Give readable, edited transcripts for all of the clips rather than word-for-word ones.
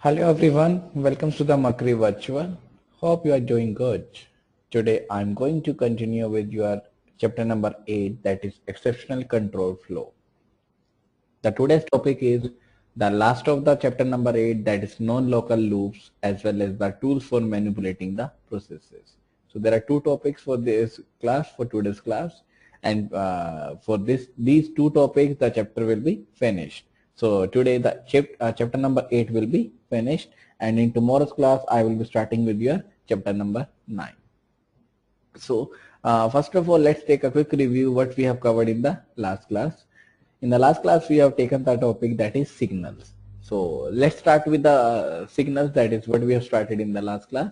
Hello everyone, welcome to the Makri Virtual. Hope you are doing good. Today I'm going to continue with your chapter number 8, that is exceptional control flow. The today's topic is the last of the chapter number 8, that is non-local loops as well as the tools for manipulating the processes. So there are two topics for this class, for today's class, and for these two topics the chapter will be finished. So today the chapter number 8 will be finished, and in tomorrow's class I will be starting with your chapter number 9. So first of all, let's take a quick review what we have covered in the last class. In the last class, we have taken the topic that is signals. So let's start with the signals, that is what we have started in the last class.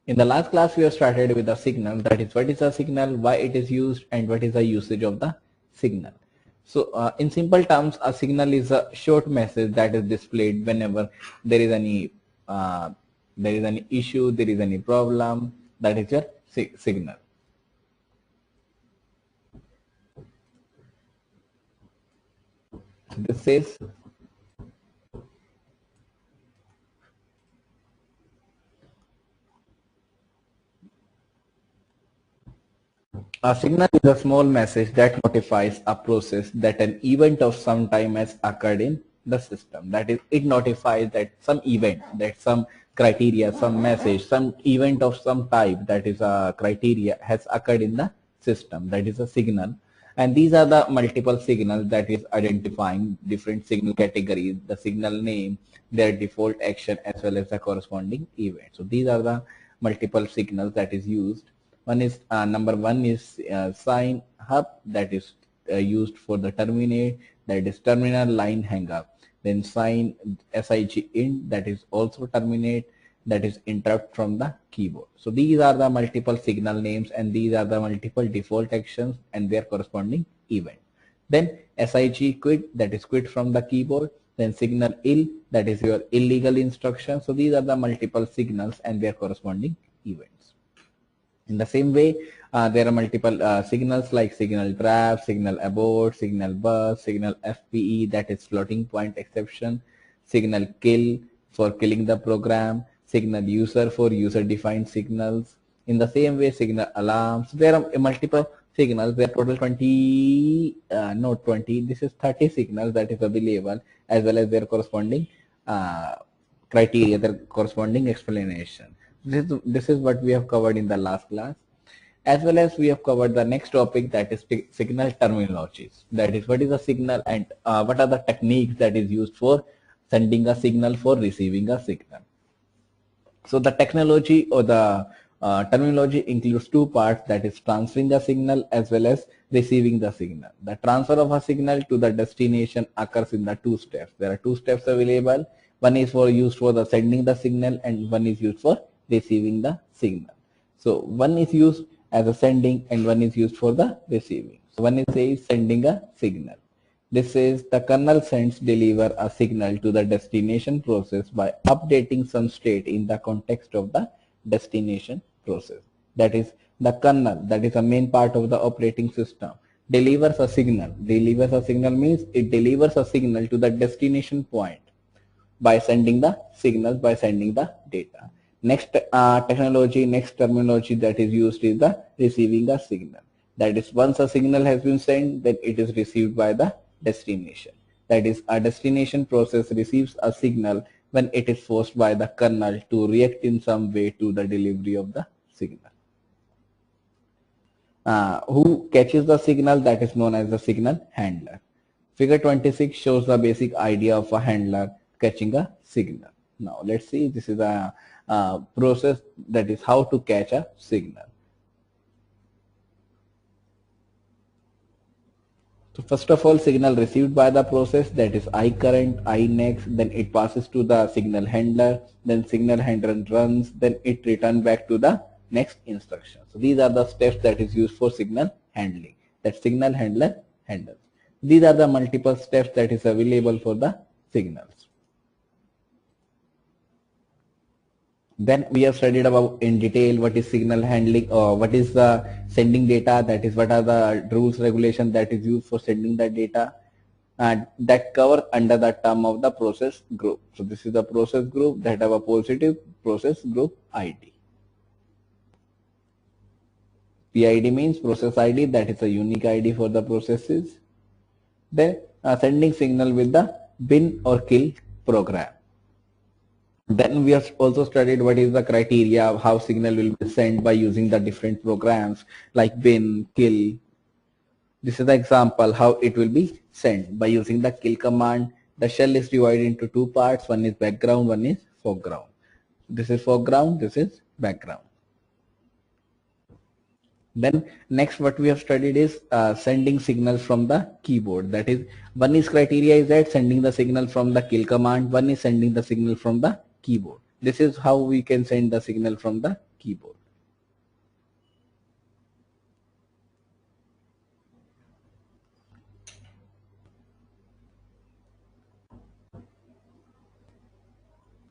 In the last class, we have started with the signal, that is what is a signal, why it is used, and what is the usage of the signal. So in simple terms, a signal is a short message that is displayed whenever there is any issue, there is any problem. That is your signal. This says a signal is a small message that notifies a process that an event of some time has occurred in the system. That is, it notifies that some event, that some criteria, some message, some event of some type, that is a criteria, has occurred in the system. That is a signal. And these are the multiple signals that is identifying different signal categories, the signal name, their default action, as well as the corresponding event. So these are the multiple signals that is used. One is number one is sign up, that is used for the terminate, that is terminal line hang up. Then sign sig int, that is also terminate, that is interrupt from the keyboard. So these are the multiple signal names, and these are the multiple default actions and their corresponding event. Then sig quit, that is quit from the keyboard. Then signal ill, that is your illegal instruction. So these are the multiple signals and their corresponding events. In the same way, there are multiple signals like signal trap, signal abort, signal bus, signal FPE, that is floating point exception, signal kill for killing the program, signal user for user defined signals. In the same way, signal alarms. There are multiple signals. There are total 20, not 20, this is 30 signals that is available, as well as their corresponding criteria, their corresponding explanation. This is what we have covered in the last class, as well as we have covered the next topic, that is signal terminologies. That is what is a signal, and what are the techniques that is used for sending a signal, for receiving a signal. So the technology or the terminology includes two parts, that is transferring the signal as well as receiving the signal. The transfer of a signal to the destination occurs in the two steps. There are two steps available. One is used for the sending the signal, and one is used for receiving the signal. So one is used as a sending, and one is used for the receiving. So one is sending a signal. This is the kernel sends deliver a signal to the destination process by updating some state in the context of the destination process. That is the kernel, that is the main part of the operating system, delivers a signal. Delivers a signal means it delivers a signal to the destination point by sending the signals, by sending the data. Next technology, next terminology that is used is the receiving a signal. That is, once a signal has been sent, then it is received by the destination. That is, a destination process receives a signal when it is forced by the kernel to react in some way to the delivery of the signal. Who catches the signal? That is known as the signal handler. Figure 26 shows the basic idea of a handler catching a signal. Now let's see, this is a process, that is how to catch a signal. So first of all, signal received by the process, that is I current, I next, then it passes to the signal handler, then signal handler runs, then it returns back to the next instruction. So these are the steps that is used for signal handling, that signal handler handles. These are the multiple steps that is available for the signals. Then we have studied about in detail what is signal handling or what is the sending data, that is what are the rules regulation that is used for sending the data, and that cover under the term of the process group. So this is the process group that have a positive process group ID. PID means process ID, that is a unique ID for the processes. Then sending signal with the bin or kill program. Then we have also studied what is the criteria of how signal will be sent by using the different programs like bin, kill. This is the example how it will be sent by using the kill command. The shell is divided into two parts. One is background, one is foreground. This is foreground, this is background. Then next what we have studied is sending signals from the keyboard. That is, one is criteria is that sending the signal from the kill command, one is sending the signal from the keyboard. This is how we can send the signal from the keyboard.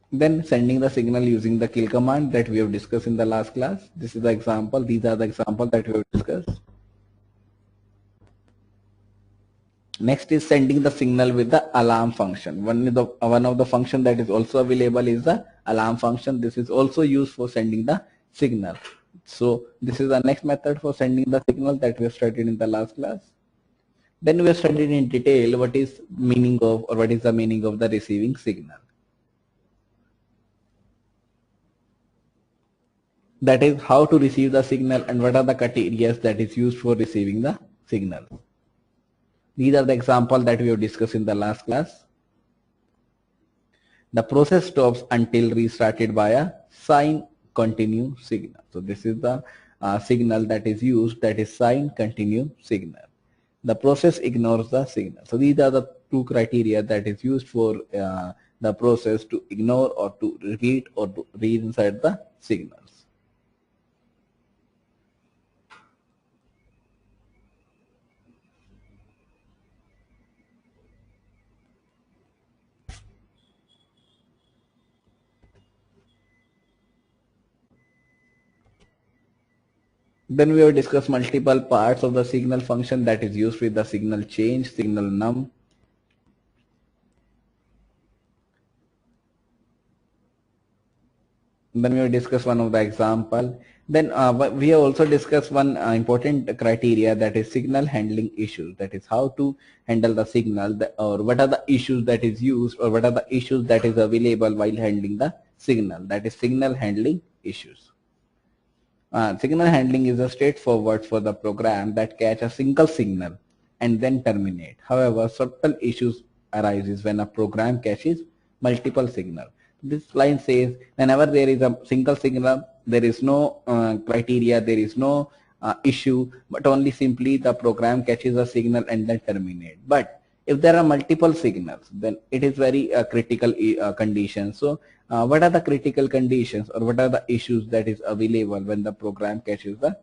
Then sending the signal using the kill command that we have discussed in the last class. This is the example. These are the examples that we have discussed. Next is sending the signal with the alarm function. One of the function that is also available is the alarm function. This is also used for sending the signal. So this is the next method for sending the signal that we have studied in the last class. Then we have studied in detail what is meaning of or what is the meaning of the receiving signal. That is how to receive the signal and what are the criteria that is used for receiving the signal. These are the examples that we have discussed in the last class. The process stops until restarted by a sign continue signal. So this is the signal that is used, that is sign continue signal. The process ignores the signal. So these are the two criteria that is used for the process to ignore or to repeat or to read inside the signals. Then we will discuss multiple parts of the signal function that is used with the signal change, signal num. Then we will discuss one of the example. Then we have also discussed one important criteria, that is signal handling issues. That is how to handle the signal or what are the issues that is used or what are the issues that is available while handling the signal. That is signal handling issues. Signal handling is a straightforward for the program that catch a single signal and then terminate. However, subtle issues arises when a program catches multiple signals. This line says whenever there is a single signal, there is no criteria, there is no issue, but only simply the program catches a signal and then terminate. But if there are multiple signals, then it is very critical condition. So what are the critical conditions or what are the issues that is available when the program catches the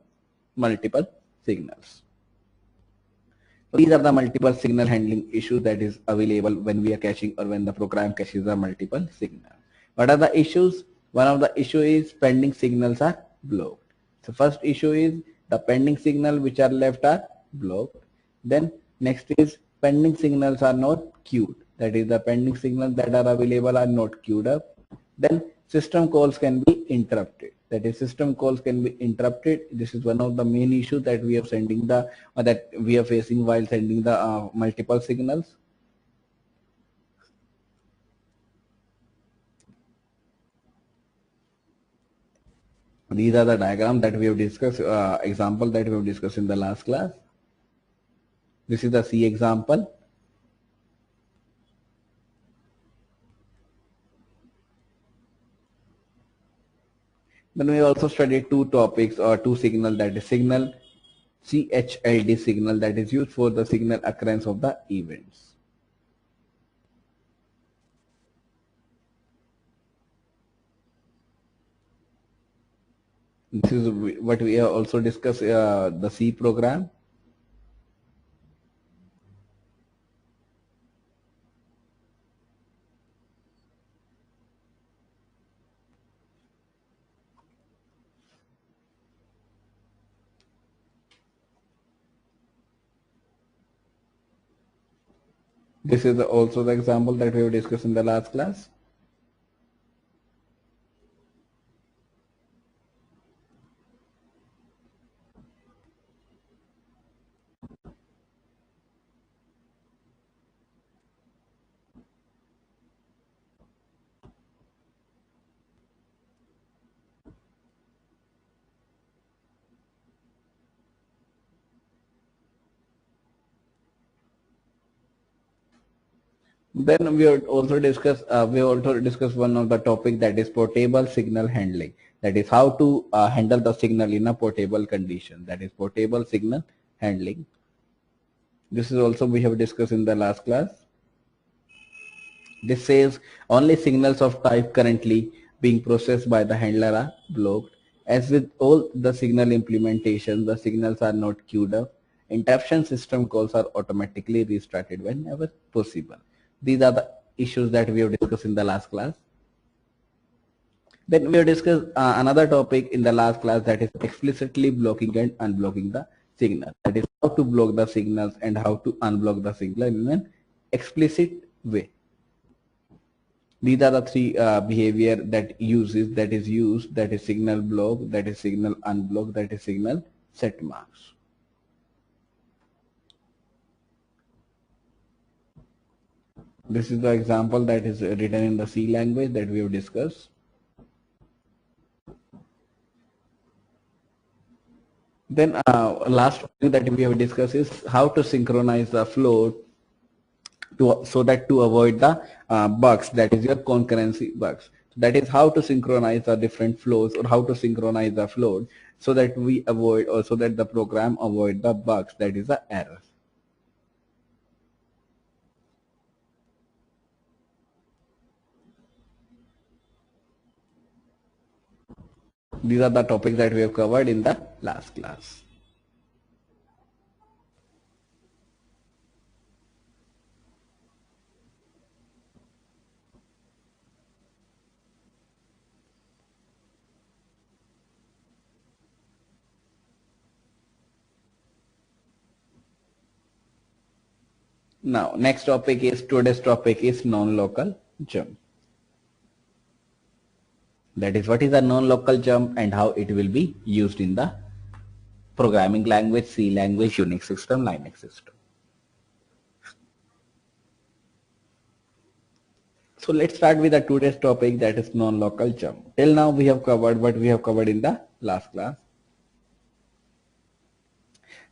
multiple signals? So these are the multiple signal handling issues that is available when we are catching or when the program catches the multiple signal. What are the issues? One of the issue is pending signals are blocked. So first issue is the pending signal which are left are blocked. Then next is pending signals are not queued. That is the pending signals that are available are not queued up. Then system calls can be interrupted. That is system calls can be interrupted. This is one of the main issues that we are sending the that we are facing while sending the multiple signals. These are the diagram that we have discussed, example that we have discussed in the last class. This is the C example. Then we also studied two topics or two signal, that is signal CHLD signal that is used for the signal occurrence of the events. This is what we have also discussed the C program. This is also the example that we have discussed in the last class. Then we also discuss one of the topic, that is portable signal handling. That is how to handle the signal in a portable condition. That is portable signal handling. This is also we have discussed in the last class. This says only signals of type currently being processed by the handler are blocked. As with all the signal implementation, the signals are not queued up. Interruption system calls are automatically restarted whenever possible. These are the issues that we have discussed in the last class. Then we have discussed another topic in the last class, that is explicitly blocking and unblocking the signal. That is how to block the signals and how to unblock the signal in an explicit way. These are the three behavior that is used, that is signal block, that is signal unblock, that is signal set marks. This is the example that is written in the C language that we have discussed. Then last thing that we have discussed is how to synchronize the flow so that to avoid the bugs, that is your concurrency bugs. That is how to synchronize the different flows, or how to synchronize the flow so that we avoid, or so that the program avoid the bugs, that is the errors. These are the topics that we have covered in the last class. Now, today's topic is non-local jump. That is, what is a non-local jump and how it will be used in the programming language, C language, Unix system, Linux system. So let's start with the today's topic, that is non-local jump. Till now we have covered what we have covered in the last class.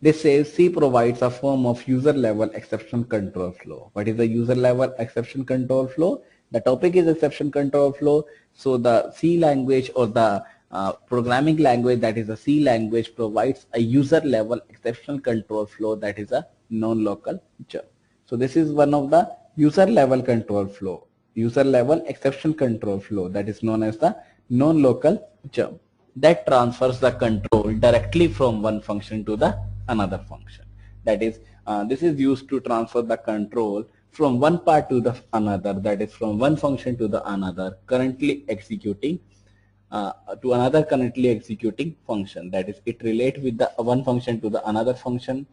This says C provides a form of user level exception control flow. What is the user level exception control flow? The topic is exception control flow. So the C language, or the programming language, that is a C language, provides a user level exception control flow, that is a non-local jump. So this is one of the user level control flow, user level exception control flow, that is known as the non-local jump, that transfers the control directly from one function to the another function. That is, this is used to transfer the control from one part to the another, that is from one function to the another currently executing function. That is, it relates with the one function to the another function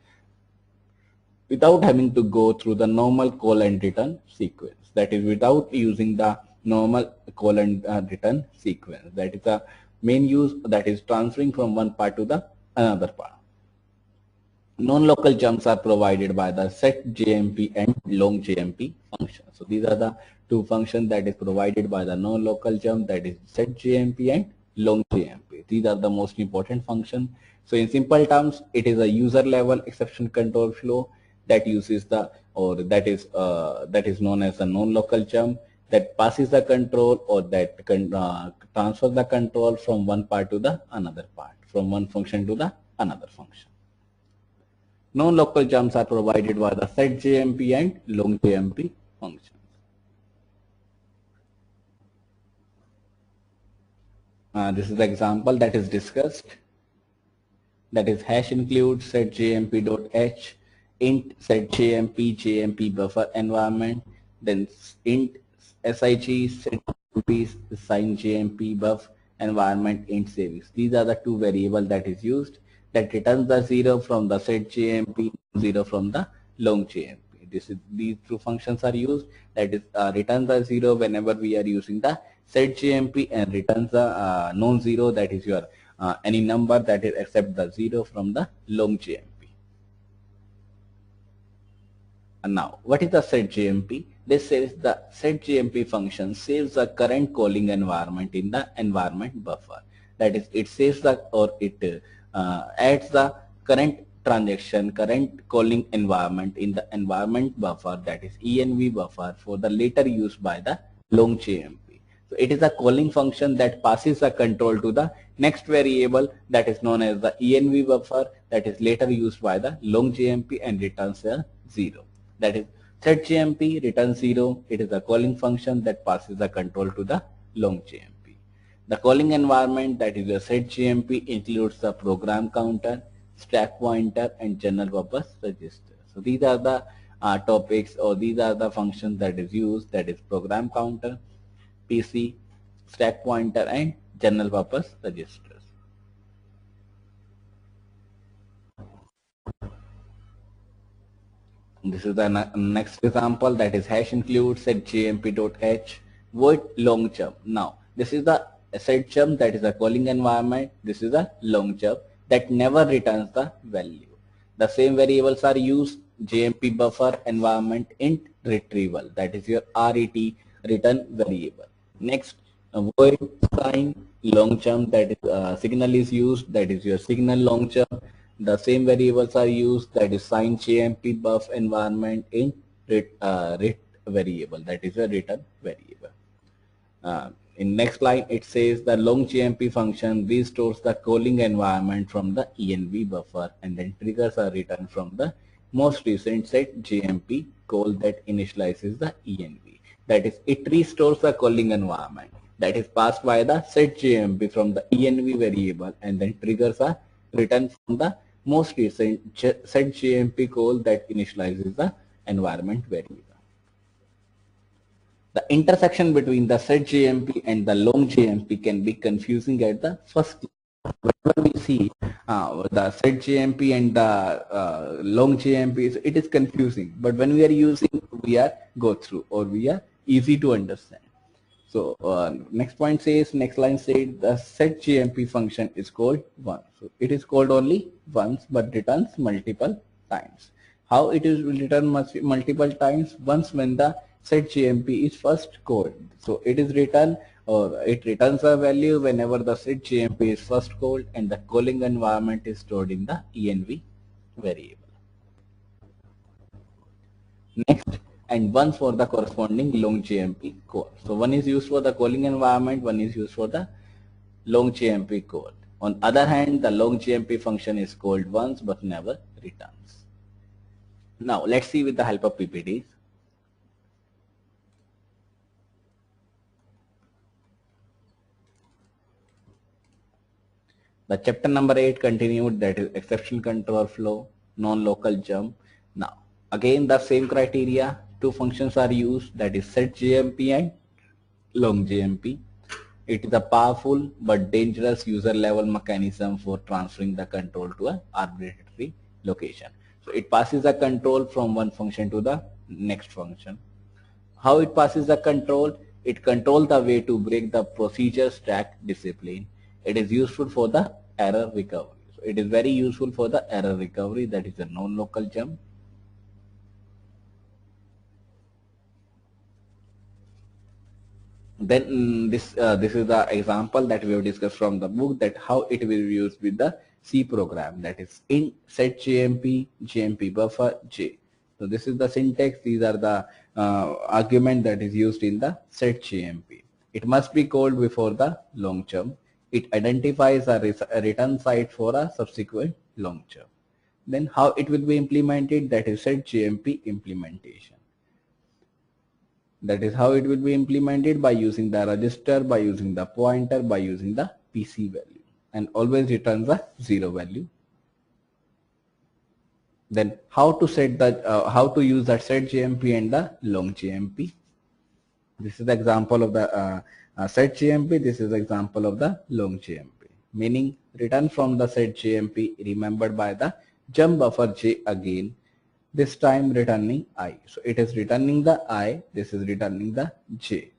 without having to go through the normal call and return sequence. That is, without using the normal call and return sequence. That is the main use, that is transferring from one part to the another part. Non-local jumps are provided by the setJMP and longJMP functions. So these are the two functions that is provided by the non-local jump, that is setJMP and longJMP. These are the most important functions. So in simple terms, it is a user level exception control flow that uses the, or that is known as a non-local jump, that passes the control, or that transfers the control from one part to the another part, from one function to the another function. Non-local jumps are provided by the setJMP and longJMP functions. This is the example that is discussed. That is hash include setjmp.h, int setjmp jmp buffer environment, then int sig setjmp sign jmp buff environment int savings. These are the two variables that is used, that returns the 0 from the setJMP, 0 from the longJMP. These two functions are used, that is returns the 0 whenever we are using the setgmp, and returns the non-zero, that is your any number that is except the 0 from the longgmp. And now, what is the setgmp? This says the setgmp function saves the current calling environment in the environment buffer. That is, it saves the, or it adds the current transaction, current calling environment in the environment buffer, that is env buffer, for the later use by the longgmp. So it is a calling function that passes the control to the next variable that is known as the env buffer, that is later used by the longgmp, and returns a 0. That is setgmp returns 0. It is a calling function that passes the control to the longgmp. The calling environment, that is your setgmp, includes the program counter, stack pointer, and general purpose register. So these are the topics, or these are the functions that is used, that is program counter, PC, stack pointer, and general purpose registers. This is the next example, that is hash include setgmp.h void longterm. Now this is the setgmp, that is a calling environment. This is a longterm that never returns the value. The same variables are used: gmp buffer environment int retrieval, that is your ret return variable. Next, void sign longterm, that is signal is used, that is your signal longterm. The same variables are used, that is sign gmp buff environment in ret variable, that is a return variable. In next line, it says the longgmp function restores the calling environment from the env buffer and then triggers a return from the most recent setgmp call that initializes the env. That is, it restores the calling environment that is passed by the setgmp from the env variable and then triggers a return from the most recent setgmp call that initializes the environment variable. The intersection between the setgmp and the longgmp can be confusing at the first glance. Whenever we see the setgmp and the longgmp, it is confusing. But when we are using, we are go through, or we are easy to understand. So next point says, next line says the setgmp function is called once. So it is called only once, but returns multiple times. How it is return multiple times? Once, when the setgmp is first called. So it is return, or it returns a value whenever the setgmp is first called and the calling environment is stored in the env variable. Next, and one for the corresponding longgmp call. So one is used for the calling environment, one is used for the longgmp call. On other hand, the longgmp function is called once but never returns. Now let's see with the help of PPTs. The chapter number 8 continued, that is exception control flow, non-local jump. Now again the same criteria, two functions are used, that is setgmp and longgmp. It is a powerful but dangerous user level mechanism for transferring the control to an arbitrary location. So it passes the control from one function to the next function. How it passes the control? It controls the way to break the procedure stack discipline. It is useful for the error recovery. So it is very useful for the error recovery, that is a non-local jump. Then this is the example that we have discussed from the book, that how it will be used with the C program, that is in setgmp gmp buffer j. So this is the syntax. These are the argument that is used in the setgmp. It must be called before the long jump. It identifies a return site for a subsequent long jump. Then how it will be implemented, that is setgmp implementation. That is how it will be implemented, by using the register, by using the pointer, by using the PC value, and always returns a 0 value. Then how to set the how to use that setgmp and the longgmp. This is the example of the setgmp. This is the example of the longgmp. Meaning, return from the setgmp remembered by the jump buffer j again, this time returning I. So it is returning the I, this is returning the J.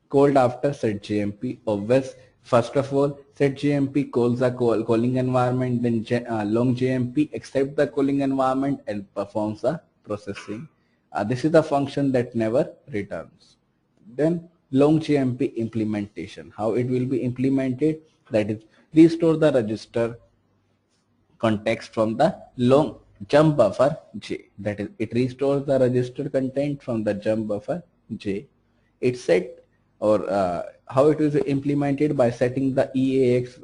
Called after setGMP. Obvious. First of all, setGMP calls the calling environment, then longJMP accepts the calling environment and performs the processing. This is the function that never returns. Then longJMP implementation. How it will be implemented? That is, restore the register context from the long jump buffer J. That is, it restores the register content from the jump buffer J. It set or how it is implemented by setting the EAX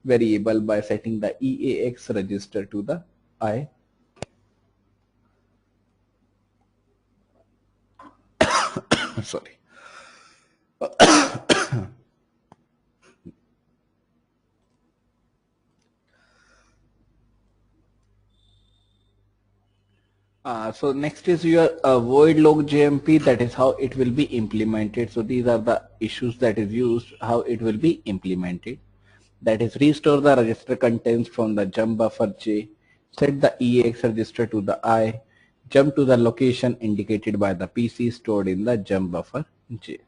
variable, by setting the EAX register to the I. Sorry. So next is your void log JMP. That is how it will be implemented. So these are the issues that is used, how it will be implemented. That is, restore the register contents from the jump buffer J, set the EAX register to the I, jump to the location indicated by the PC stored in the jump buffer J.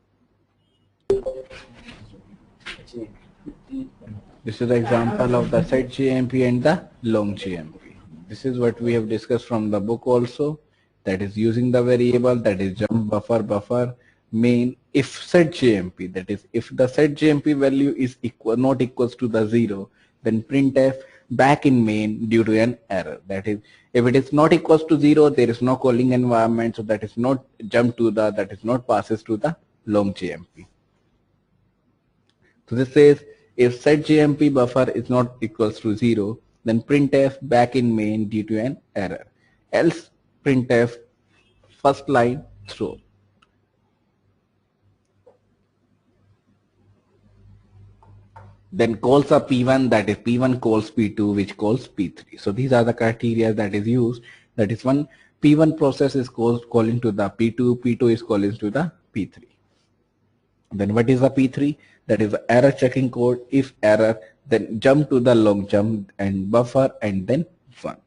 This is the example of the set JMP and the long JMP. This is what we have discussed from the book also. That is using the variable, that is jump buffer main if set JMP. That is, if the set JMP value is not equals to the 0, then printf back in main due to an error. That is, if it is not equals to 0, there is no calling environment, so that is not jump to the, that is not passes to the long JMP. So this says if set JMP buffer is not equals to 0, then printf back in main due to an error. Else printf first line throw. Then calls a P1, that is P1 calls P2, which calls P3. So these are the criteria that is used. That is, one P1 process is calling to the P2, P2 is calling to the P3. Then what is the P3? That is the error checking code. If error, then jump to the long jump and buffer and then 1.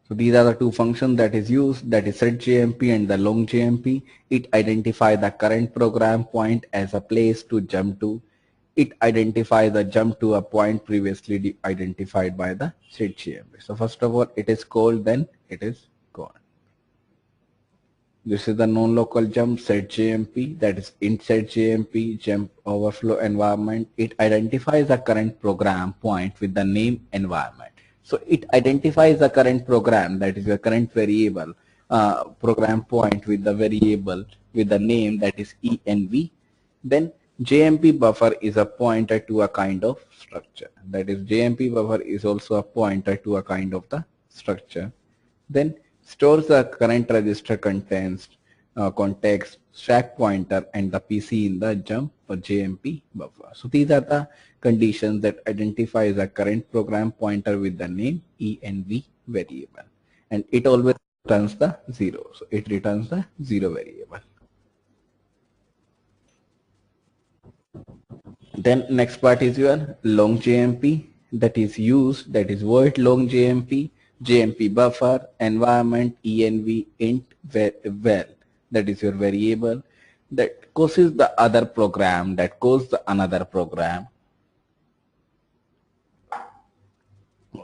So these are the two functions that is used, that is setJMP and the longJMP. It identifies the current program point as a place to jump to. It identifies the jump to a point previously identified by the setJMP. So first of all, it is called, then it is gone. This is the non-local jump setJMP, that is in setJMP jump overflow environment. It identifies the current program point with the name environment. So it identifies the current program, that is your current variable program point with the variable with the name, that is env. Then JMP buffer is a pointer to a kind of structure. That is, JMP buffer is also a pointer to a kind of the structure. Then stores the current register contents, context, stack pointer, and the PC in the jump or JMP buffer. So these are the conditions that identify the current program pointer with the name env variable, and it always returns the 0. So it returns the 0 variable. Then next part is your long JMP, that is used, that is void long JMP, JMP buffer, environment, env, int, val, that is your variable that causes the other program, that calls the another program,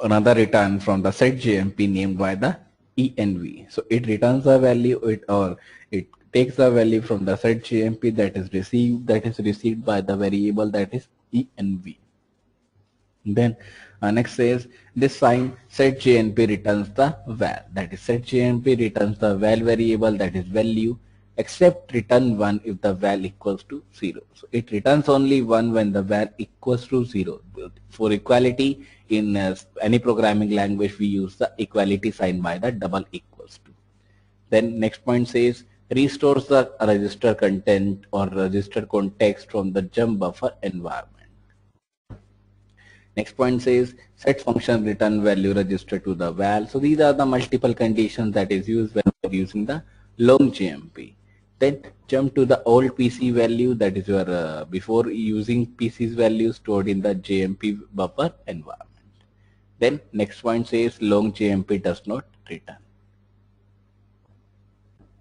another return from the set JMP named by the env. So it returns the value, it takes the value from the set JMP that is received by the variable that is env. Then next says this sign set JNP returns the val, that is set JNP returns the val variable, that is value, except return 1 if the val equals to 0. So it returns only 1 when the val equals to 0. For equality, in any programming language we use the equality sign by the double equals to. Then next point says restores the register content or register context from the jump buffer environment. Next point says set function return value register to the val. So these are the multiple conditions that is used when we are using the long JMP. Then jump to the old PC value, that is your before using PC's value stored in the JMP buffer environment. Then next point says long JMP does not return.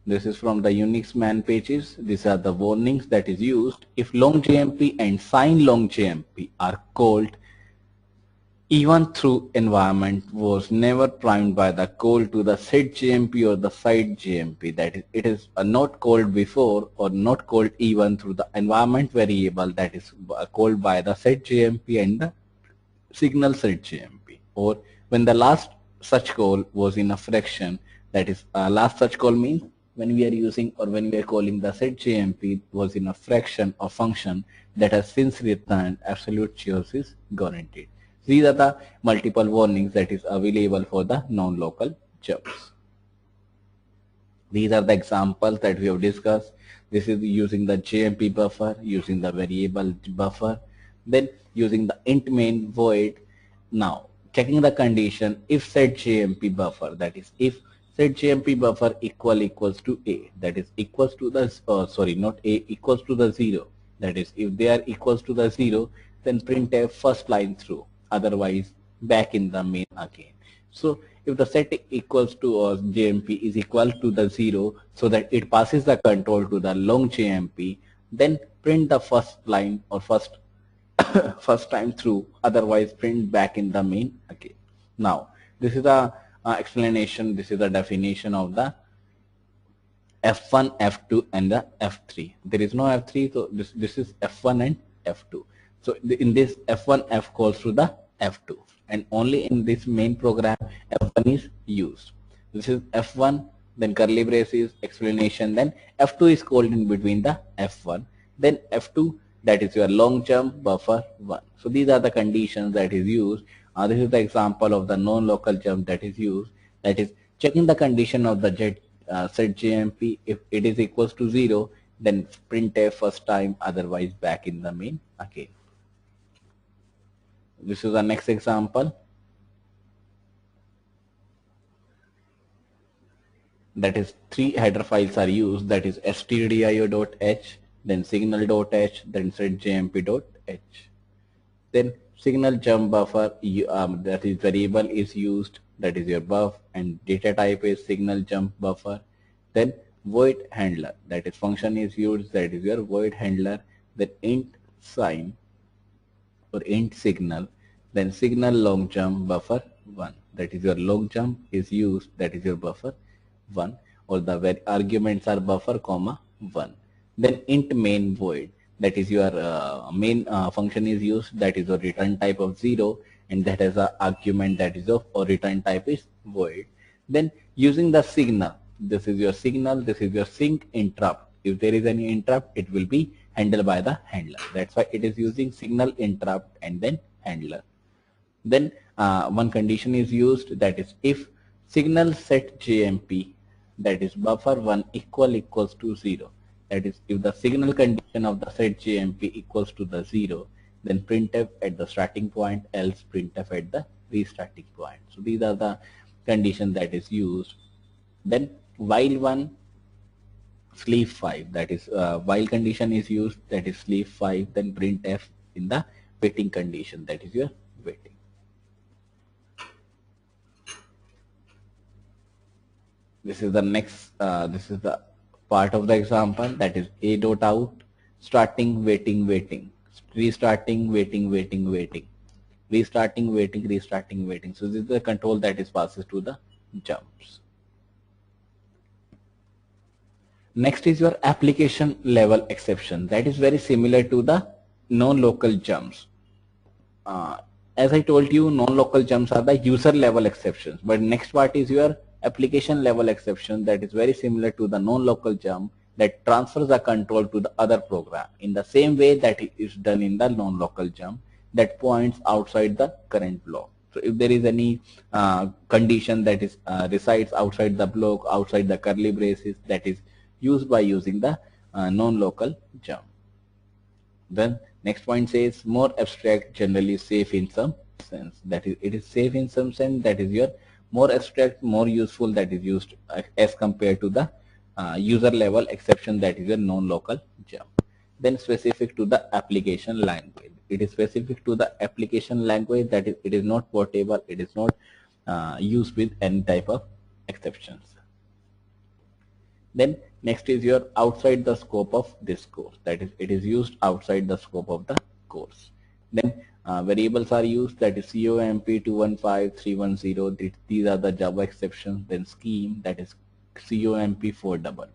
This is from the Unix man pages. These are the warnings that is used if long JMP and sign long JMP are called even through environment was never primed by the call to the set JMP or the site JMP. That is, it is not called before or not called even through the environment variable that is called by the set JMP and the signal set JMP, or when the last such call was in a fraction. That is last such call means when we are using or when we are calling the set JMP was in a fraction or function that has since returned, absolute chaos is guaranteed. These are the multiple warnings that is available for the non-local jumps. These are the examples that we have discussed. This is using the JMP buffer, using the variable buffer, then using the int main void. Now checking the condition if set JMP buffer, that is if set JMP buffer equals to a, that is equals to the sorry, not a, equals to the 0, that is if they are equals to the 0, then printf first line through, otherwise back in the main again. So if the set equals to JMP is equal to the 0, so that it passes the control to the long JMP, then print the first line or first time through, otherwise print back in the main again. Now this is the explanation, this is the definition of the F1, F2 and the F3. There is no F3, so this is F1 and F2. So in this F1, F calls to the F2, and only in this main program F1 is used. This is F1, then curly braces, explanation, then F2 is called in between the F1, then F2, that is your long jump buffer 1. So these are the conditions that is used. This is the example of the non-local jump that is used, that is checking the condition of the set JMP. If it is equals to 0, then printf first time, otherwise back in the main again. This is the next example. That is 3 header files are used, that is stdio.h, then signal.h, then setjmp.h. Then signal jump buffer, that is variable is used, that is your buff, and data type is signal jump buffer. Then void handler, that is function is used, that is your void handler. Then int sign or int signal, then signal long jump buffer 1, that is your long jump is used, that is your buffer 1, or the arguments are buffer comma 1. Then int main void, that is your main function is used, that is a return type of 0, and that has a argument that is of or return type is void. Then using the signal, this is your signal, this is your sync interrupt. If there is any interrupt, it will be handled by the handler. That's why it is using signal interrupt and then handler. Then one condition is used, that is if signal set JMP, that is buffer 1 equals to 0. That is if the signal condition of the set JMP equals to the 0, then printf at the starting point, else printf at the restarting point. So these are the conditions that is used. Then while 1 sleep 5, that is while condition is used, that is sleep 5, then printf in the waiting condition, that is your waiting. This is the next, this is the part of the example, that is a.out, starting, waiting, restarting, waiting, restarting, waiting, restarting, waiting. So this is the control that is passes to the jumps. Next is your application level exception. That is very similar to the non-local jumps. As I told you, non-local jumps are the user level exceptions, but next part is your application level exception, that is very similar to the non-local jump, that transfers the control to the other program in the same way that it is done in the non-local jump, that points outside the current block. So if there is any condition that is resides outside the block, outside the curly braces, that is used by using the non-local jump. Then next point says more abstract, generally safe in some sense. That is, it is safe in some sense, that is your more abstract, more useful, that is used as compared to the user level exception, that is a non-local jump. Then specific to the application language. It is specific to the application language, that is, it is not portable, it is not used with any type of exceptions. Then next is your outside the scope of this course, that is, it is used outside the scope of the course. Then variables are used, that is COMP 215310, these are the Java exceptions. Then scheme, that is COMP 411.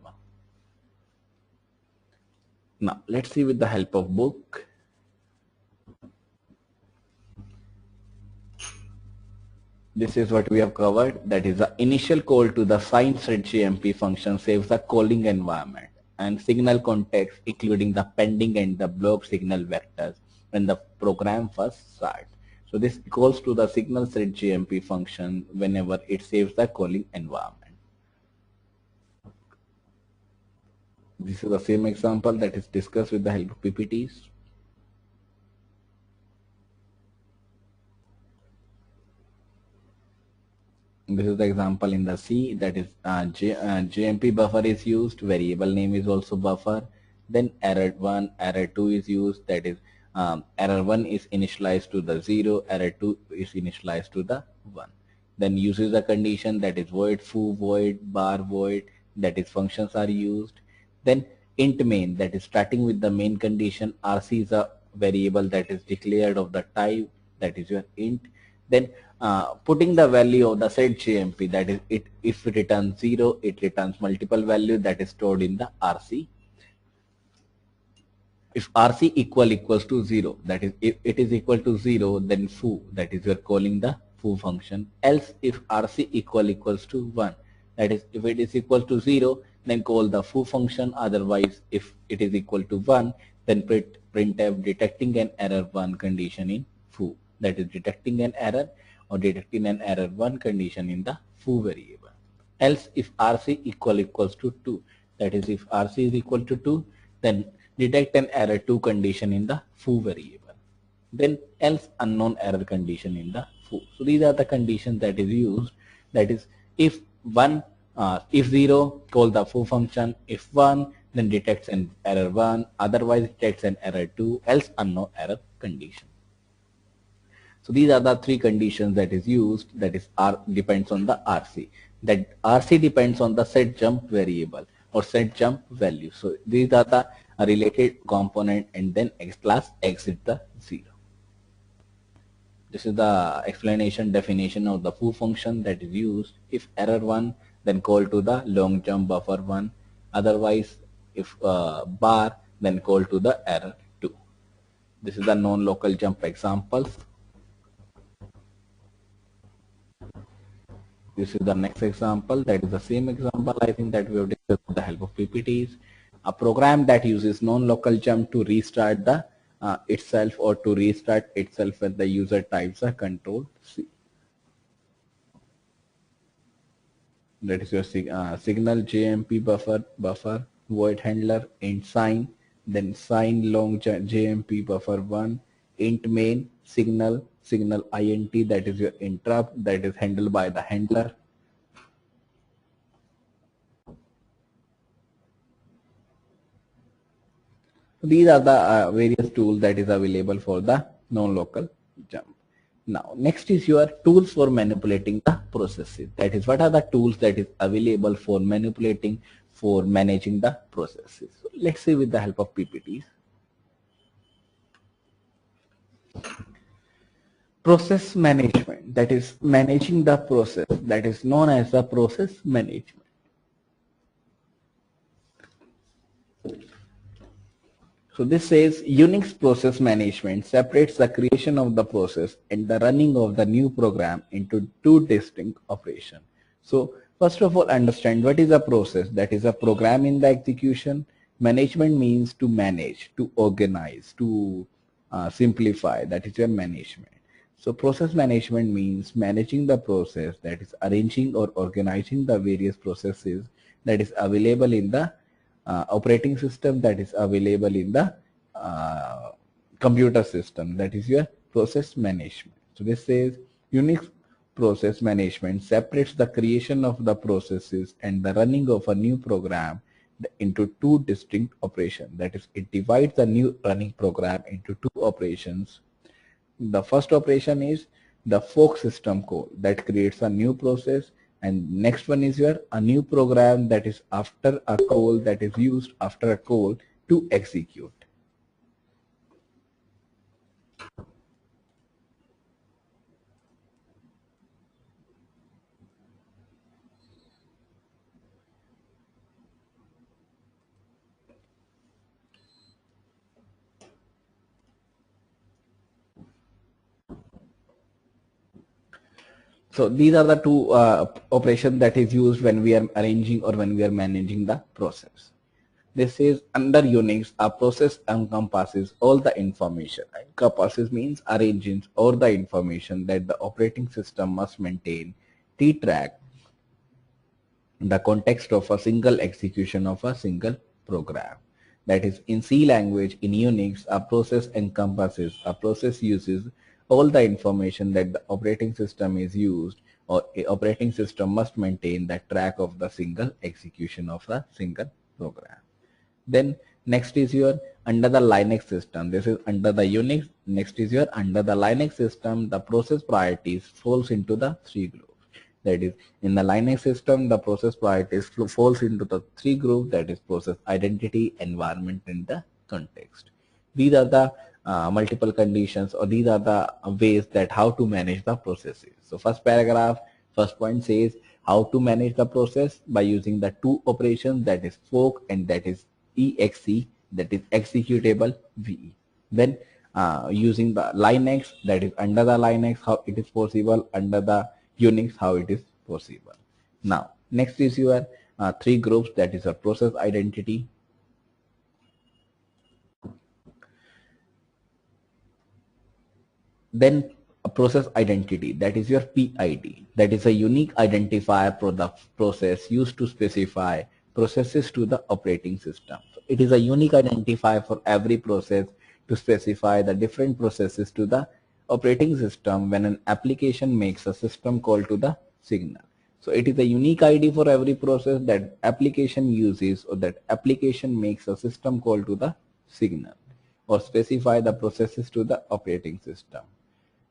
Now let's see with the help of book. This is what we have covered, that is the initial call to the sign setGMP function saves the calling environment and signal context, including the pending and the block signal vectors when the program first starts. So this equals to the signal setGMP function whenever it saves the calling environment. This is the same example that is discussed with the help of PPTs. This is the example in the C, that is JMP buffer is used, variable name is also buffer. Then error 1, error 2 is used, that is error 1 is initialized to the 0, error 2 is initialized to the 1. Then uses a condition, that is void foo, void bar, void, that is functions are used. Then int main, that is starting with the main condition. RC is a variable that is declared of the type, that is your int. Then putting the value of the setGMP, that is it, if it returns 0, it returns multiple value that is stored in the RC. If RC equals to 0, that is if it is equal to 0, then foo, that is you are calling the foo function. Else if RC equals to 1, that is if it is equal to 0, then call the foo function. Otherwise if it is equal to 1, then printf detecting an error 1 condition in foo, that is detecting an error or detecting an error 1 condition in the foo variable. Else if RC equals to 2, that is if RC is equal to 2, then detect an error 2 condition in the foo variable. Then else unknown error condition in the foo. So these are the conditions that is used, that is if 1, if 0, call the foo function, if 1, then detects an error 1, otherwise detects an error 2, else unknown error condition. So these are the three conditions that is used, that is R depends on the RC. That RC depends on the set jump variable or set jump value. So these are the related component, and then X class exit the 0. This is the explanation definition of the foo function that is used. If error 1, then call to the long jump buffer 1. Otherwise if bar, then call to the error 2. This is the non-local jump examples. This is the next example, that is the same example I think that we have discussed with the help of PPTs. A program that uses non-local jump to restart the itself or to restart itself when the user types a control C. That is your signal JMP buffer void handler int sign, then sign long JMP buffer 1 int main signal int, that is your interrupt that is handled by the handler. These are the various tools that is available for the non-local jump. Now next is your tools for manipulating the processes. That is, what are the tools that is available for manipulating, for managing the processes. So let's see with the help of PPTs. Process management, that is managing the process, that is known as the process management. So this says Unix process management separates the creation of the process and the running of the new program into two distinct operations. So first of all, understand what is a process. That is a program in the execution. Management means to manage, to organize, to simplify, that is your management. So process management means managing the process, that is arranging or organizing the various processes that is available in the operating system, that is available in the computer system, that is your process management. So this says Unix process management separates the creation of the processes and the running of a new program into two distinct operations. That is, it divides the new running program into two operations. The first operation is the fork system call that creates a new process, and next one is your a new program that is after a call, that is used after a call to execute. So these are the two operations that is used when we are arranging or when we are managing the process. This is under Unix, a process encompasses all the information. Encompasses means arranges all the information that the operating system must maintain, track the context of a single execution of a single program. That is, in C language, in Unix, a process encompasses, a process uses all the information that the operating system is used, or a operating system must maintain the track of the single execution of a single program. Then next is your under the Linux system. This is under the Unix. Next is your under the Linux system, the process priorities falls into the three groups. That is, in the Linux system, the process priorities falls into the three groups, that is process identity, environment, and the context. These are the multiple conditions, or these are the ways that how to manage the processes. So first paragraph, first point says how to manage the process by using the two operations, that is fork and that is exe, that is executable ve. Then using the Linux, that is under the Linux, how it is possible, under the Unix, how it is possible. Now next is your three groups, that is a process identity, then a process identity, that is your PID, that is a unique identifier for the process used to specify processes to the operating system. So it is a unique identifier for every process to specify the different processes to the operating system when an application makes a system call to the signal. So it is a unique ID for every process that application uses, or that application makes a system call to the signal or specify the processes to the operating system.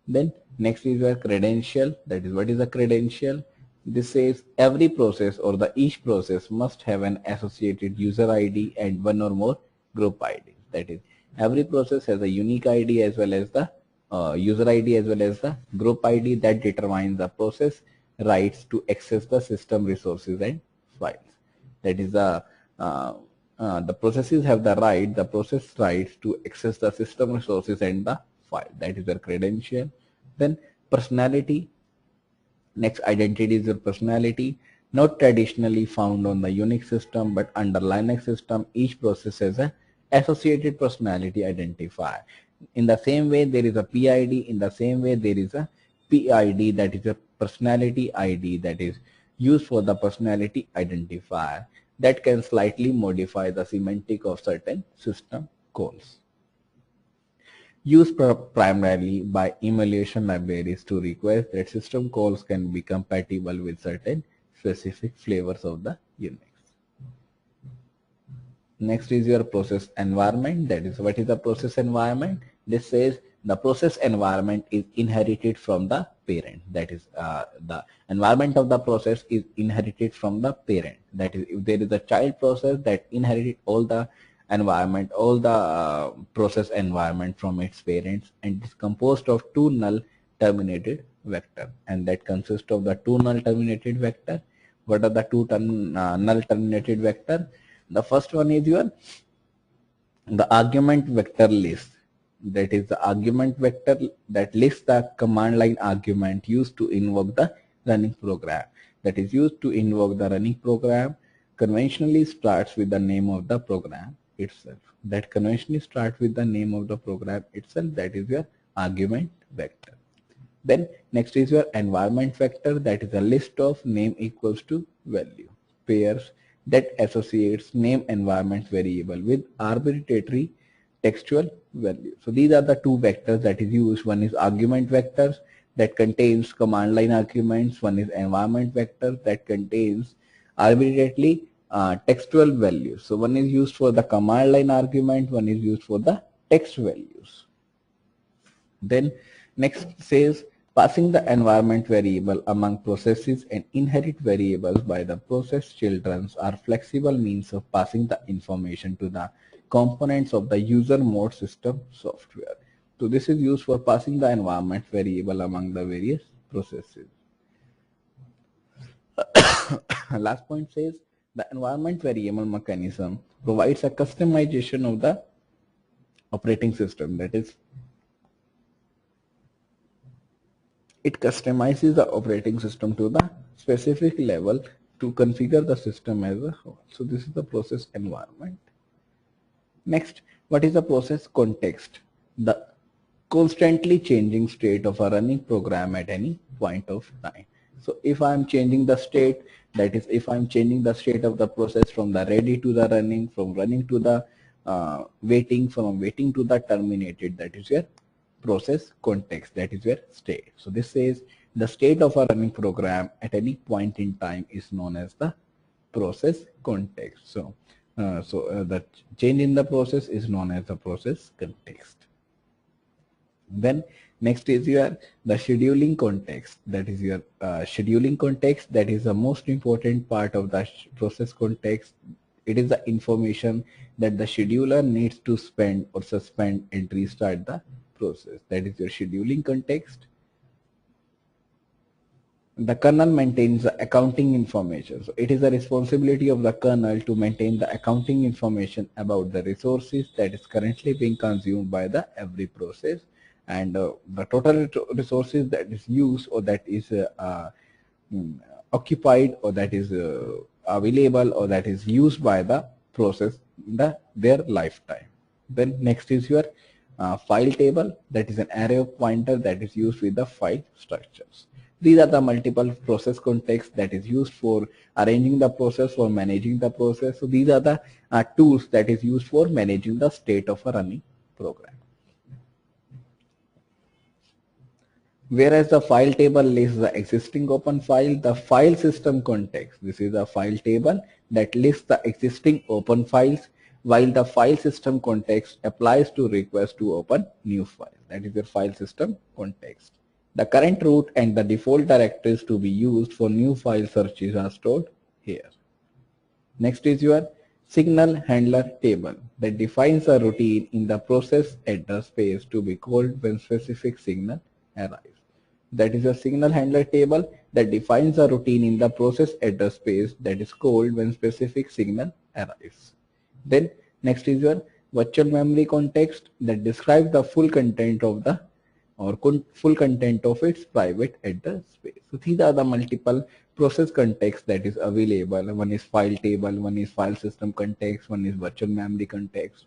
Then next is your credential, that is what is a credential. This says every process or the each process must have an associated user ID and one or more group IDs. That is, every process has a unique ID as well as the user ID as well as the group ID that determines the process rights to access the system resources and files. That is the processes have the right, the process rights to access the system resources and the file. That is their credential. Then personality. Next identity is your personality, not traditionally found on the Unix system, but under Linux system, each process has a associated personality identifier. In the same way there is a PID, in the same way there is a PID, that is a personality ID, that is used for the personality identifier that can slightly modify the semantic of certain system calls. Used primarily by emulation libraries to request that system calls can be compatible with certain specific flavors of the Unix. Next is your process environment. That is, what is the process environment? This says the process environment is inherited from the parent. That is, the environment of the process is inherited from the parent. That is, if there is a child process that inherited all the environment, all the process environment from its parents, and is composed of two null terminated vector, and that consists of the two null terminated vector. What are the two null terminated vector? The first one is your the argument vector list. That is the argument vector that lists the command line argument used to invoke the running program. That is used to invoke the running program conventionally starts with the name of the program itself. That conventionally starts with the name of the program itself. That is your argument vector. Then next is your environment vector. That is a list of name equals to value pairs that associates name environment variable with arbitrary textual value. So these are the two vectors that is used. One is argument vectors that contains command line arguments. One is environment vector that contains arbitrarily textual values. So one is used for the command line argument, one is used for the text values. Then next says passing the environment variable among processes and inherit variables by the process children are flexible means of passing the information to the components of the user mode system software. So this is used for passing the environment variable among the various processes. Last point says the environment variable mechanism provides a customization of the operating system. That is, it customizes the operating system to the specific level to configure the system as a whole. So this is the process environment. Next, what is the process context? The constantly changing state of a running program at any point of time. So if I am changing the state, that is, if I am changing the state of the process from the ready to the running, from running to the waiting, from waiting to the terminated, that is your process context, that is your state. So this says the state of a running program at any point in time is known as the process context. So the change in the process is known as the process context. Then next is your the scheduling context. That is your scheduling context. That is the most important part of the process context. It is the information that the scheduler needs to spend or suspend and restart the process. That is your scheduling context. The kernel maintains the accounting information. So it is the responsibility of the kernel to maintain the accounting information about the resources that is currently being consumed by the every process, and the total resources that is used or that is occupied or that is available or that is used by the process in their lifetime. Then next is your file table. That is an array of pointer that is used with the file structures. These are the multiple process contexts that is used for arranging the process or managing the process. So these are the tools that is used for managing the state of a running program. Whereas the file table lists the existing open file, the file system context, this is a file table that lists the existing open files, while the file system context applies to request to open new file. That is your file system context. The current root and the default directories to be used for new file searches are stored here. Next is your signal handler table that defines a routine in the process address space to be called when specific signal arrives. That is a signal handler table that defines a routine in the process address space that is called when specific signal arrives. Then next is your virtual memory context that describes the full content of the full content of its private address space. So these are the multiple process context that is available. One is file table, one is file system context, one is virtual memory context.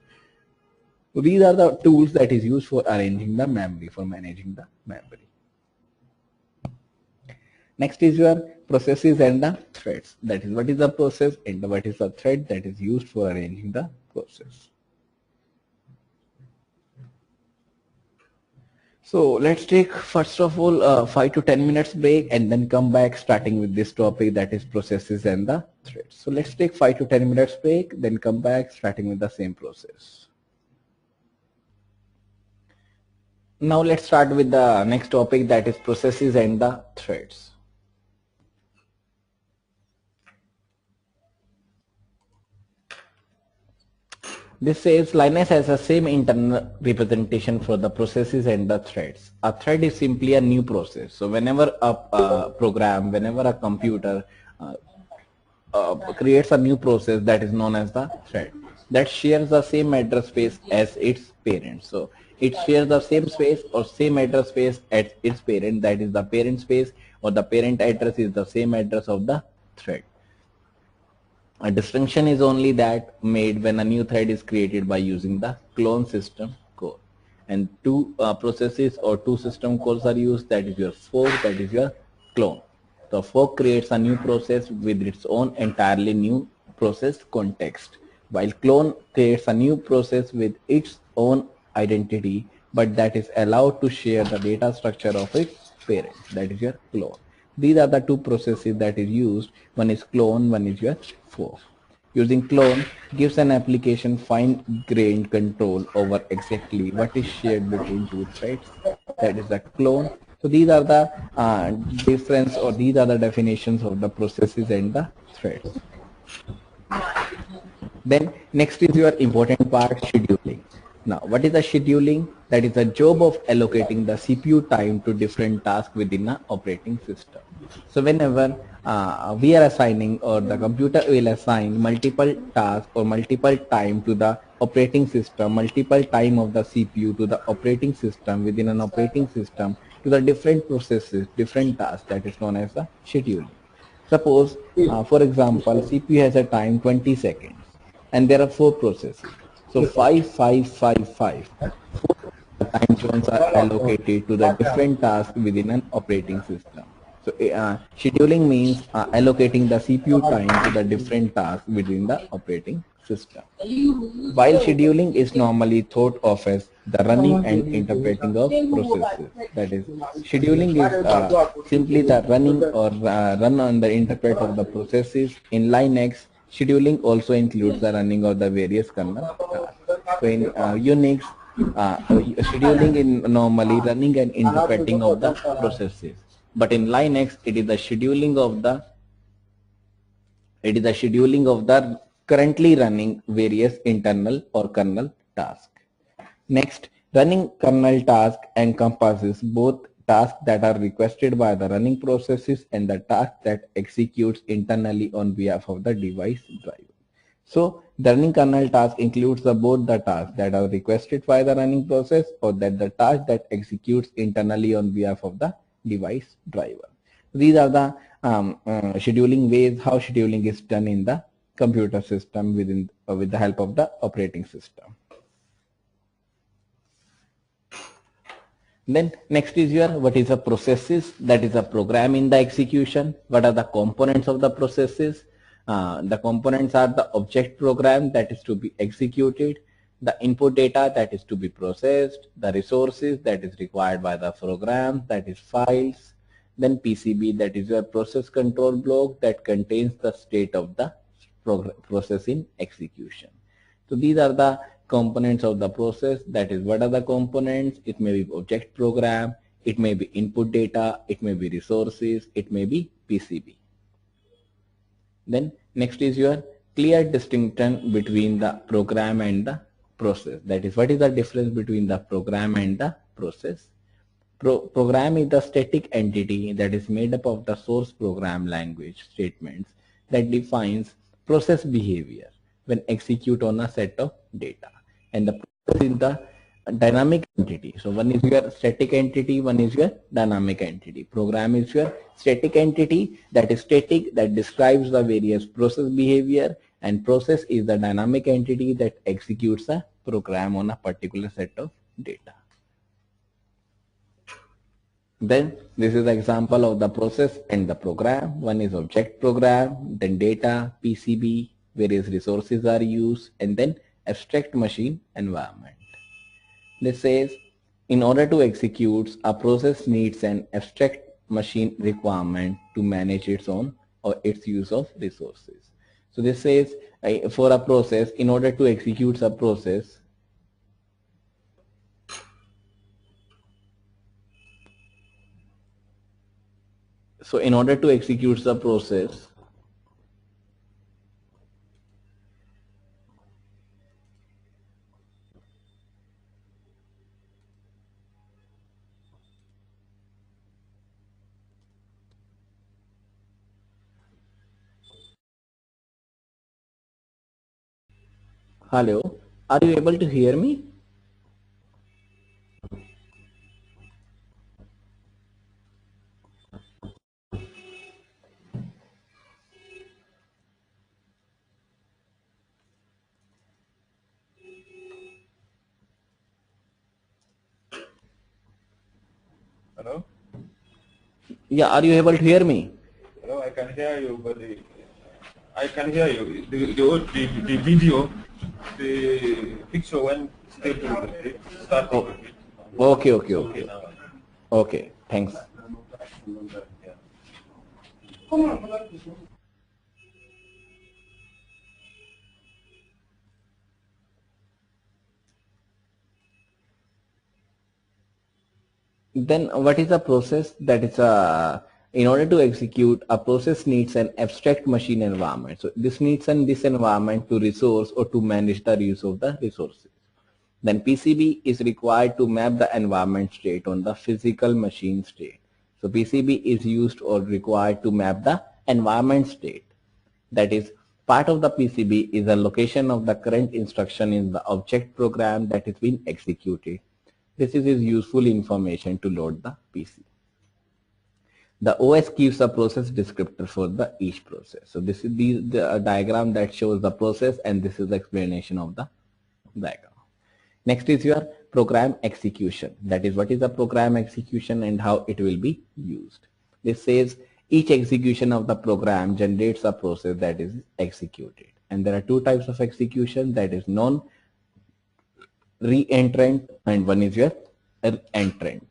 So these are the tools that is used for arranging the memory, for managing the memory. Next is your processes and the threads. That is, what is the process and what is the thread that is used for arranging the process. So let's take first of all 5 to 10 minutes break and then come back starting with this topic, that is processes and the threads. So let's take 5 to 10 minutes break, then come back starting with the same process. Now let's start with the next topic, that is processes and the threads. This says Linus has the same internal representation for the processes and the threads. A thread is simply a new process. So whenever a program, whenever a computer creates a new process, that is known as the thread, that shares the same address space as its parent. So it shares the same space or same address space as its parent, that is the parent space, or the parent address is the same address of the thread. A distinction is only that made when a new thread is created by using the clone system call. And two processes or two system calls are used, that is your fork, that is your clone. The fork creates a new process with its own entirely new process context, while clone creates a new process with its own identity, but that is allowed to share the data structure of its parent, that is your clone. These are the two processes that is used. One is clone, one is your fork. Using clone gives an application fine-grained control over exactly what is shared between two threads. That is the clone. So these are the difference, or these are the definitions of the processes and the threads. Then next is your important part, scheduling. Now, what is the scheduling? That is the job of allocating the CPU time to different tasks within an operating system. So whenever we are assigning, or the computer will assign multiple tasks or multiple time to the operating system, multiple time of the CPU to the operating system within an operating system to the different processes, different tasks, that is known as the scheduling. Suppose, for example, CPU has a time 20 seconds and there are 4 processes. So 5, 5, 5, 5. 4 time zones are allocated to the different tasks within an operating system. So scheduling means allocating the CPU time to the different tasks within the operating system. While scheduling is normally thought of as the running and interpreting of processes. That is, scheduling is simply the running or run on the interpret of the processes. In Linux, scheduling also includes the running of the various kernel tasks. So in Unix, scheduling is normally running and interpreting of the processes. But in Linux, it is the scheduling of the currently running various internal or kernel tasks. Next, running kernel task encompasses both tasks that are requested by the running processes and the task that executes internally on behalf of the device driver. So the running kernel task includes both the tasks that are requested by the running process or that the task that executes internally on behalf of the device driver. These are the scheduling ways how scheduling is done in the computer system with the help of the operating system. Then next is your what is a processes, that is a program in the execution. What are the components of the processes? The components are the object program that is to be executed, the input data that is to be processed, the resources that is required by the program, that is files, then PCB, that is your process control block that contains the state of the process in execution. So these are the components of the process. That is, what are the components? It may be object program, it may be input data, it may be resources, it may be PCB. Then next is your clear distinction between the program and the process. That is, what is the difference between the program and the process? Program is the static entity that is made up of the source program language statements that defines process behavior when execute on a set of data. And the process is the dynamic entity. So one is your static entity, one is your dynamic entity. Program is your static entity that is static, that describes the various process behavior, and process is the dynamic entity that executes a program on a particular set of data. Then this is the example of the process and the program. One is object program, then data, PCB, various resources are used, and then abstract machine environment. This says, in order to execute, a process needs an abstract machine requirement to manage its own or its use of resources. So this says, for a process, in order to execute a process, hello, are you able to hear me? Hello? Yeah, are you able to hear me? Hello, I can hear you, but I can hear you. The video, the picture went stable. It started. Okay. Okay, thanks. Then what is a process? That is a, in order to execute a process needs an abstract machine environment. So this needs this environment to resource or to manage the use of the resources. Then PCB is required to map the environment state on the physical machine state. So PCB is used or required to map the environment state. That is, part of the PCB is the location of the current instruction in the object program that is being executed. This is useful information to load the PC. The OS gives a process descriptor for the each process. So this is the diagram that shows the process, and this is the explanation of the diagram. Next is your program execution. That is, what is the program execution and how it will be used. This says each execution of the program generates a process that is executed. And there are two types of execution, that is non-reentrant and one is your entrant.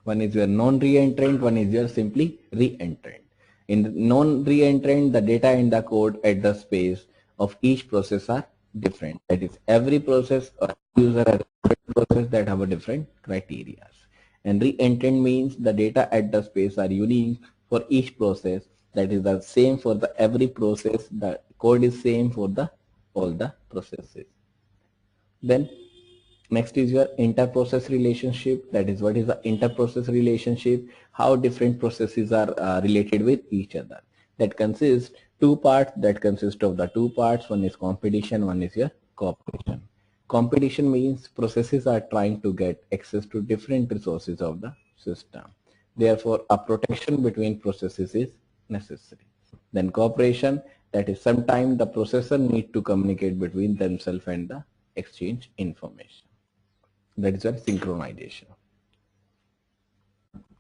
One is your non-reentrant, one is your simply reentrant. In non-reentrant, the data in the code at the space of each process are different. That is, every process or user has a different process that have a different criteria. And reentrant means the data at the space are unique for each process. That is the same for the every process. The code is same for the all the processes. Then next is your inter-process relationship. That is, what is the inter-process relationship? How different processes are related with each other. That consists two parts. That consist of the two parts. One is competition, one is your cooperation. Competition means processes are trying to get access to different resources of the system. Therefore, a protection between processes is necessary. Then cooperation, that is, sometimes the processor need to communicate between themselves and the exchange information. That is your synchronization.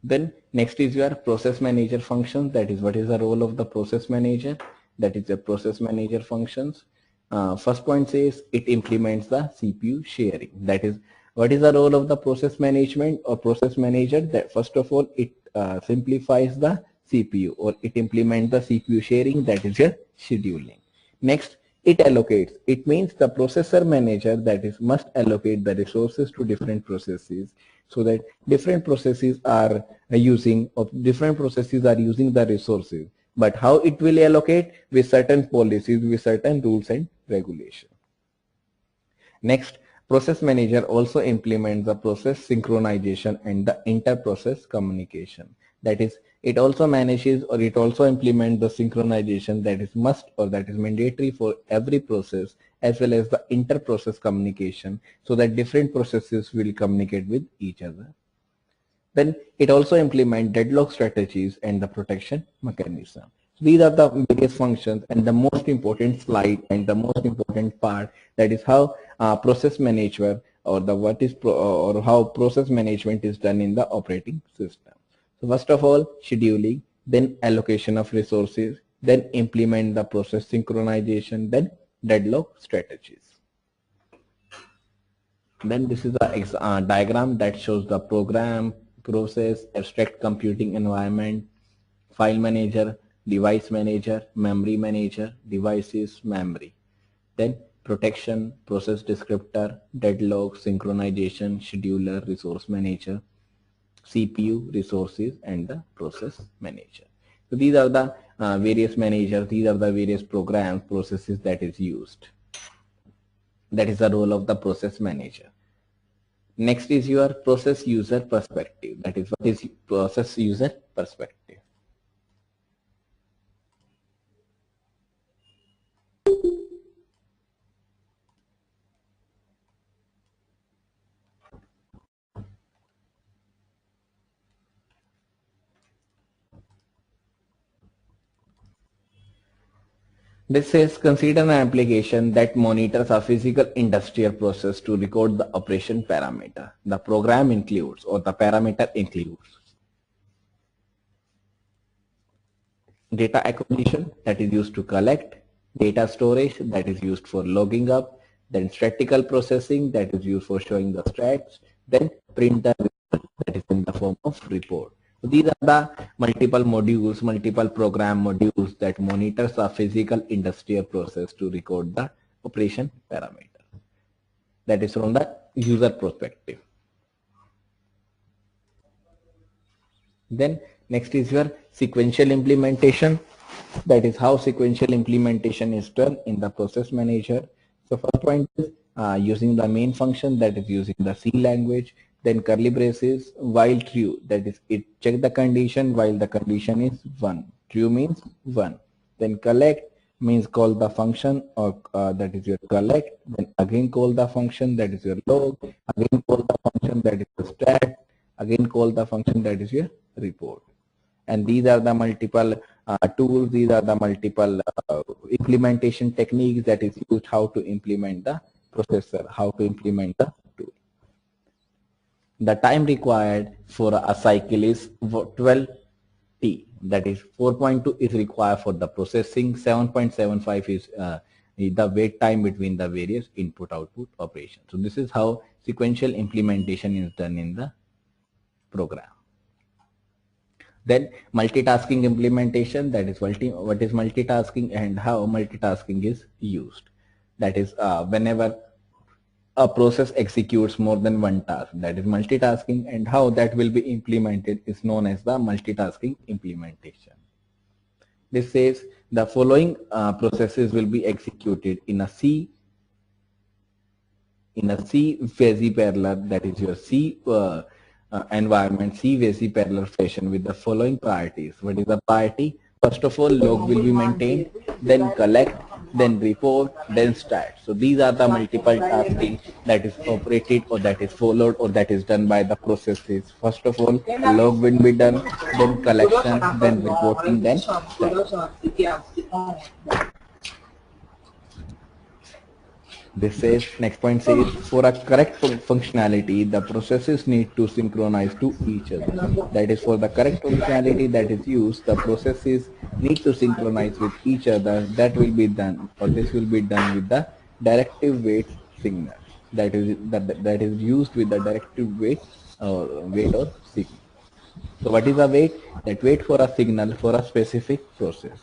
Then next is your process manager functions. That is, what is the role of the process manager? That is the process manager functions. First point says it implements the CPU sharing. That is, what is the role of the process management or process manager? That first of all, it simplifies the CPU, or it implements the CPU sharing. That is your scheduling. Next, it allocates. It means the processor manager, that is, must allocate the resources to different processes, so that different processes are using the resources. But how it will allocate? With certain policies, with certain rules and regulations. Next, process manager also implements the process synchronization and the inter-process communication. That is, it also manages or it also implements the synchronization that is must or that is mandatory for every process, as well as the inter-process communication, so that different processes will communicate with each other. Then it also implements deadlock strategies and the protection mechanism. These are the various functions, and the most important slide and the most important part, that is how process manager or how process management is done in the operating system. So first of all, scheduling, then allocation of resources, then implement the process synchronization, then deadlock strategies. Then this is a diagram that shows the program, process, abstract computing environment, file manager, device manager, memory manager, devices, memory. Then protection, process descriptor, deadlock, synchronization, scheduler, resource manager, CPU, resources, and the process manager. So these are the various managers, these are the various programs, processes that is used. That is the role of the process manager. Next is your process user perspective. That is, what is process user perspective? This says consider an application that monitors a physical industrial process to record the operation parameter. The program includes, or the parameter includes, data acquisition, that is used to collect, data storage, that is used for logging up, then statistical processing, that is used for showing the stats, then print the in the form of report. So these are the multiple modules, multiple program modules that monitors a physical industrial process to record the operation parameter. That is from the user perspective. Then next is your sequential implementation. That is how sequential implementation is done in the process manager. So first point is using the main function, that is using the C language. Then curly braces, while true, that is it check the condition while the condition is 1. True means 1. Then collect means call the function, or that is your collect. Then again call the function, that is your log. Again call the function, that is your stat. Again call the function, that is your report. And these are the multiple tools, these are the multiple implementation techniques that is used how to implement the processor, how to implement the tool. The time required for a cycle is 12T, that is 4.2 is required for the processing, 7.75 is the wait time between the various input-output operations. So this is how sequential implementation is done in the program. Then multitasking implementation, that is what is multitasking and how multitasking is used. That is whenever a process executes more than one task, that is multitasking, and how that will be implemented is known as the multitasking implementation. This says the following processes will be executed in a C phase parallel, that is your C environment, C phase parallel fashion with the following priorities. What is the priority? First of all, log will be maintained, then collect, then report, then stat. So these are the multiple tasking that is operated or that is followed or that is done by the processes. First of all, log will be done, then collection, then reporting, then stat. This says, next point says, for a correct functionality, the processes need to synchronize to each other. That is, for the correct functionality that is used, the processes need to synchronize with each other. That will be done, or this will be done with the directive wait signal. That is used with the directive wait or signal. So what is a wait? That wait for a signal for a specific process.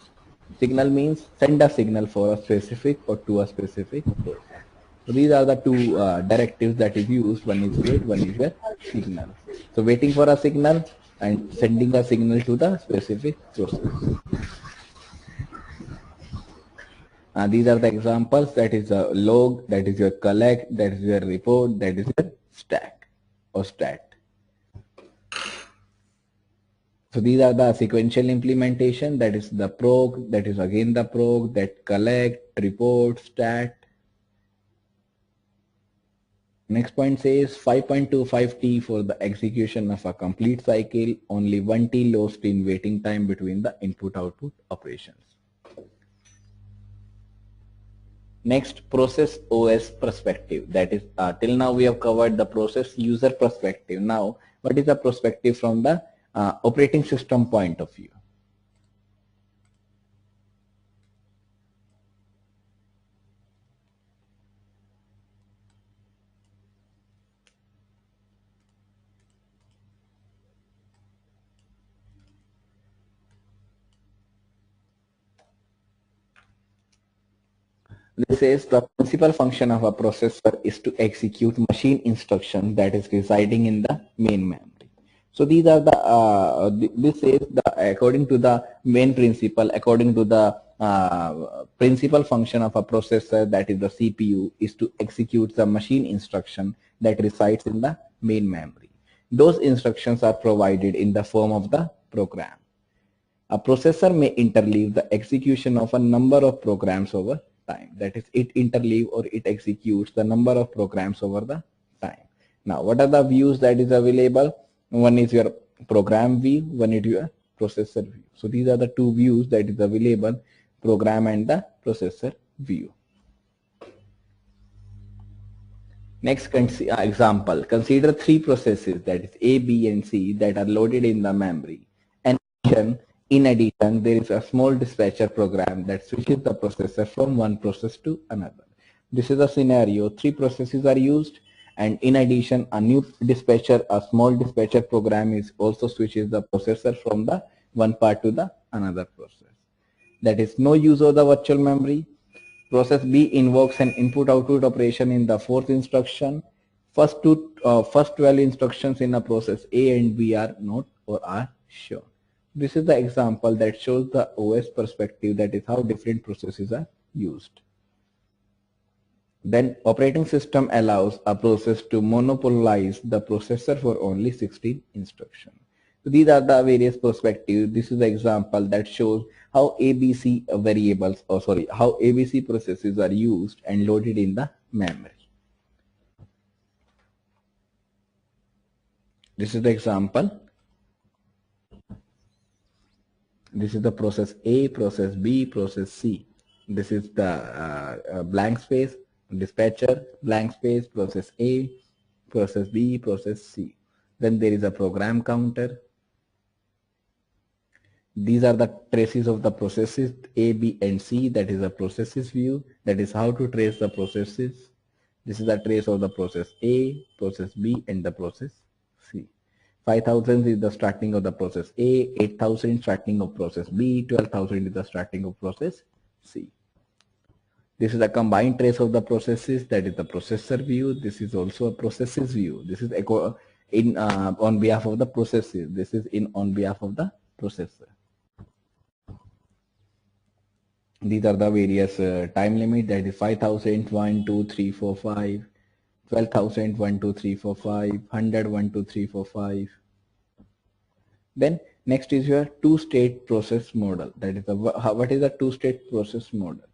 Signal means send a signal for a specific or to a specific process. So these are the two directives that is used. One is wait, one is your signal. So waiting for a signal and sending a signal to the specific process. These are the examples. That is a log, that is your collect, that is your report, that is your stack or stat. So these are the sequential implementation, that is the prog, that is again the prog, that collect, report, stat. Next point says 5.25T for the execution of a complete cycle, only 1T lost in waiting time between the input-output operations. Next, process OS perspective. That is, till now we have covered the process user perspective. Now, what is the perspective from the operating system point of view? This says the principal function of a processor is to execute machine instruction that is residing in the main memory. So these are the this is the according to the main principle, according to the principal function of a processor, that is the CPU, is to execute the machine instruction that resides in the main memory. Those instructions are provided in the form of the program. A processor may interleave the execution of a number of programs over time. That is, it interleave or it executes the number of programs over the time. Now, what are the views that is available? One is your program view, one is your processor view. So these are the two views that is available, program and the processor view. Next example, consider three processes, that is A, B and C, that are loaded in the memory. And in addition, there is a small dispatcher program that switches the processor from one process to another. This is a scenario. Three processes are used And in addition, a new dispatcher, a small dispatcher program is also switches the processor from the one part to the another process. That is no use of the virtual memory. Process B invokes an input-output operation in the fourth instruction. First 12 instructions in a process A and B are not or are shown. This is the example that shows the OS perspective, that is how different processes are used. Then operating system allows a process to monopolize the processor for only 16 instructions. So these are the various perspectives. This is the example that shows how ABC variables, or sorry, how ABC processes are used and loaded in the memory. This is the example. This is the process A, process B, process C. This is the blank space, dispatcher, blank space, process A, process B, process C. Then there is a program counter. These are the traces of the processes A, B, and C. That is the processes view. That is how to trace the processes. This is the trace of the process A, process B, and the process C. 5,000 is the starting of the process A, 8,000 starting of process B, 12,000 is the starting of process C. This is a combined trace of the processes, that is the processor view. This is also a processes view. This is in on behalf of the processes. This is on behalf of the processor. These are the various time limit, that is 5,000, 1, 2, 3, 4, 5, 12,000, 1, 2, 3, 4, 5, 100, 1, 2, 3, 4, 5. Then next is your two-state process model. That is what is a two-state process model?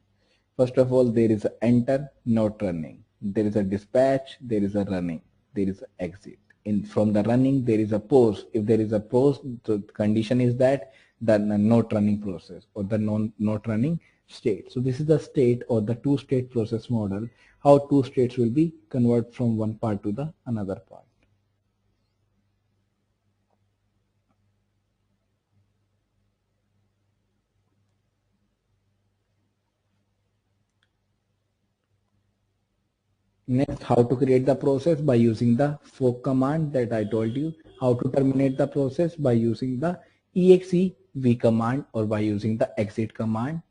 First of all, there is a enter, not running. There is a dispatch, there is a running, there is an exit. From the running, there is a pause. If there is a pause, the condition is that the not running process or the not running state. So this is the state or the two-state process model, how two states will be converted from one part to the another part. Next, how to create the process by using the fork command that I told you. How to terminate the process by using the exev command or by using the exit command.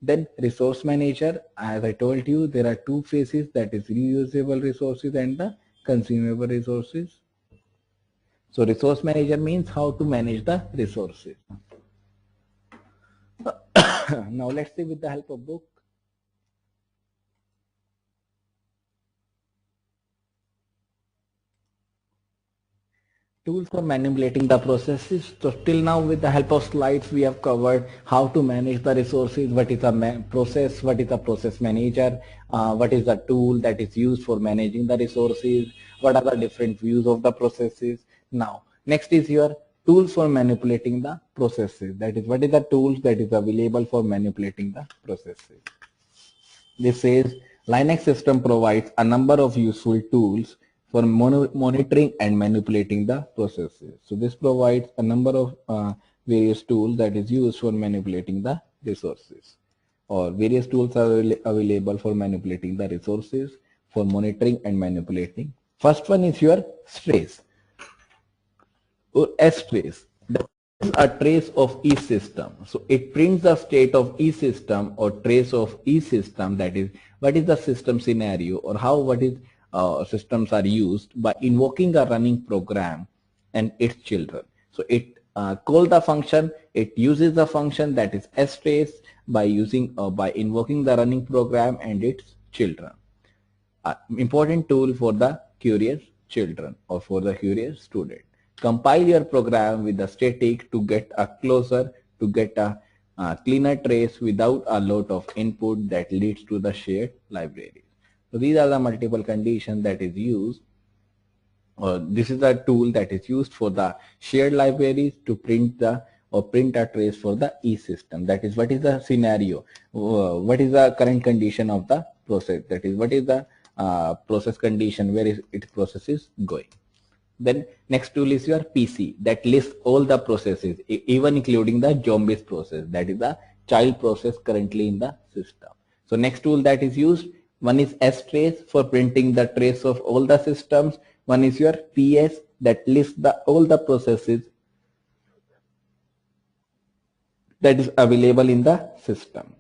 Then resource manager, as I told you, there are two phases, that is reusable resources and the consumable resources. So resource manager means how to manage the resources. Now let's see with the help of book. Tools for manipulating the processes. So till now with the help of slides we have covered how to manage the resources, what is a process, what is a process manager, what is the tool that is used for managing the resources, what are the different views of the processes. Now next is your tools for manipulating the processes. That is what is the tools that is available for manipulating the processes. This says Linux system provides a number of useful tools for monitoring and manipulating the processes. So this provides a number of various tools that is used for manipulating the resources, or various tools are available for manipulating the resources, for monitoring and manipulating. First one is your trace or strace. That is a trace of each system. So it prints the state of each system or trace of each system, that is what is the system scenario or how what is systems are used by invoking a running program and its children. So it calls the function, it uses the function, that is strace, by invoking the running program and its children. Important tool for the curious children or for the curious student. Compile your program with the static to get a cleaner trace without a lot of input that leads to the shared library. So these are the multiple conditions that is used, or this is a tool that is used for the shared libraries to print a trace for the each system. That is what is the scenario, what is the current condition of the process, that is what is the process condition where its process is going. Then next tool is your PC that lists all the processes, even including the zombies process, that is the child process currently in the system. So next tool that is used, One is strace for printing the trace of all the systems. One is your PS that lists all the processes that is available in the system.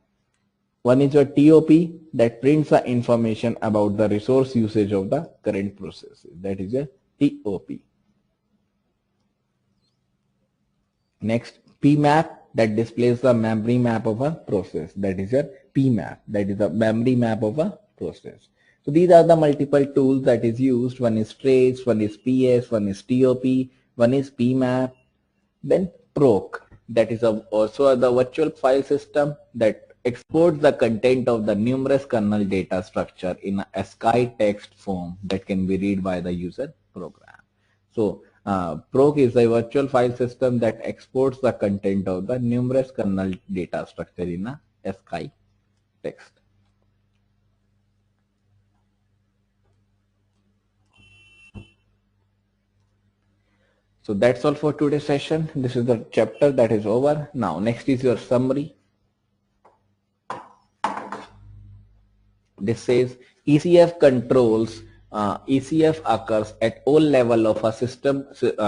One is your TOP that prints the information about the resource usage of the current process. That is your TOP. Next, PMAP that displays the memory map of a process. That is your PMAP. That is the memory map of a process. So these are the multiple tools that is used. One is trace, one is PS, one is TOP, one is PMAP. Then PROC, that is also the virtual file system that exports the content of the numerous kernel data structure in a ASCII text form that can be read by the user program. So PROC is a virtual file system that exports the content of the numerous kernel data structure in a ASCII text. So that's all for today's session. This is the chapter that is over. Now next is your summary. This says ECF controls, ECF occurs at all level of a system,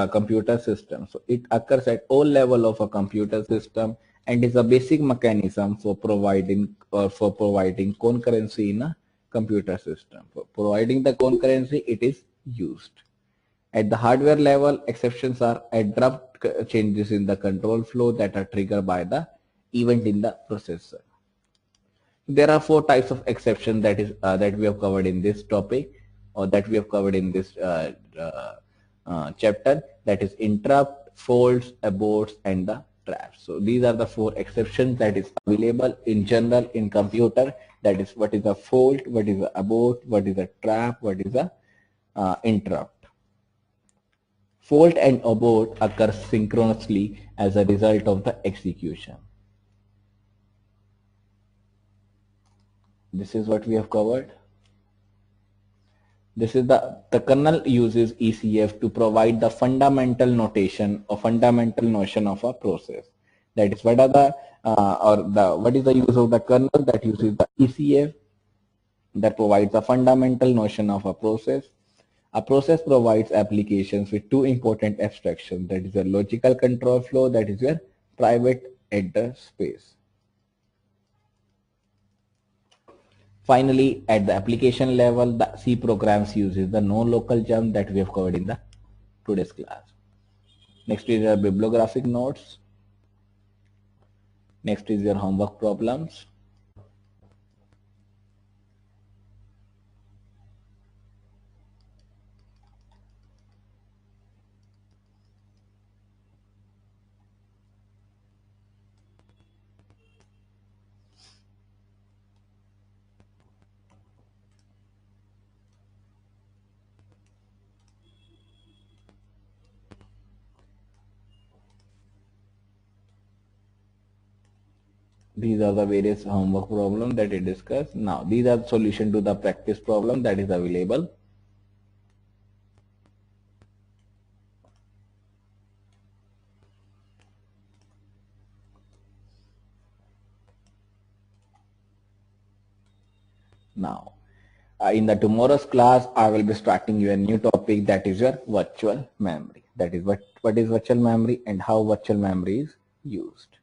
computer system. So it occurs at all level of a computer system and is a basic mechanism for providing concurrency in a computer system. For providing the concurrency, it is used. At the hardware level, exceptions are abrupt changes in the control flow that are triggered by the event in the processor. There are 4 types of exception that we have covered in this topic, or that we have covered in this chapter. That is interrupt, faults, aborts, and the traps. So these are the 4 exceptions that is available in general in computer. That is what is a fault, what is a abort, what is a trap, what is a interrupt. Fault and abort occur synchronously as a result of the execution. This is what we have covered. This is the kernel uses ECF to provide the fundamental notation or fundamental notion of a process. That is what are the what is the use of the kernel that uses the ECF that provides a fundamental notion of a process. A process provides applications with 2 important abstractions. That is a logical control flow, that is your private address space. Finally, at the application level, the C programs uses the no local jump that we have covered in the today's class. Next is your bibliographic notes. Next is your homework problems. These are the various homework problems that we discussed. Now, these are the solution to the practice problem that is available. Now, in the tomorrow's class, I will be starting you a new topic, that is your virtual memory. That is what is virtual memory and how virtual memory is used.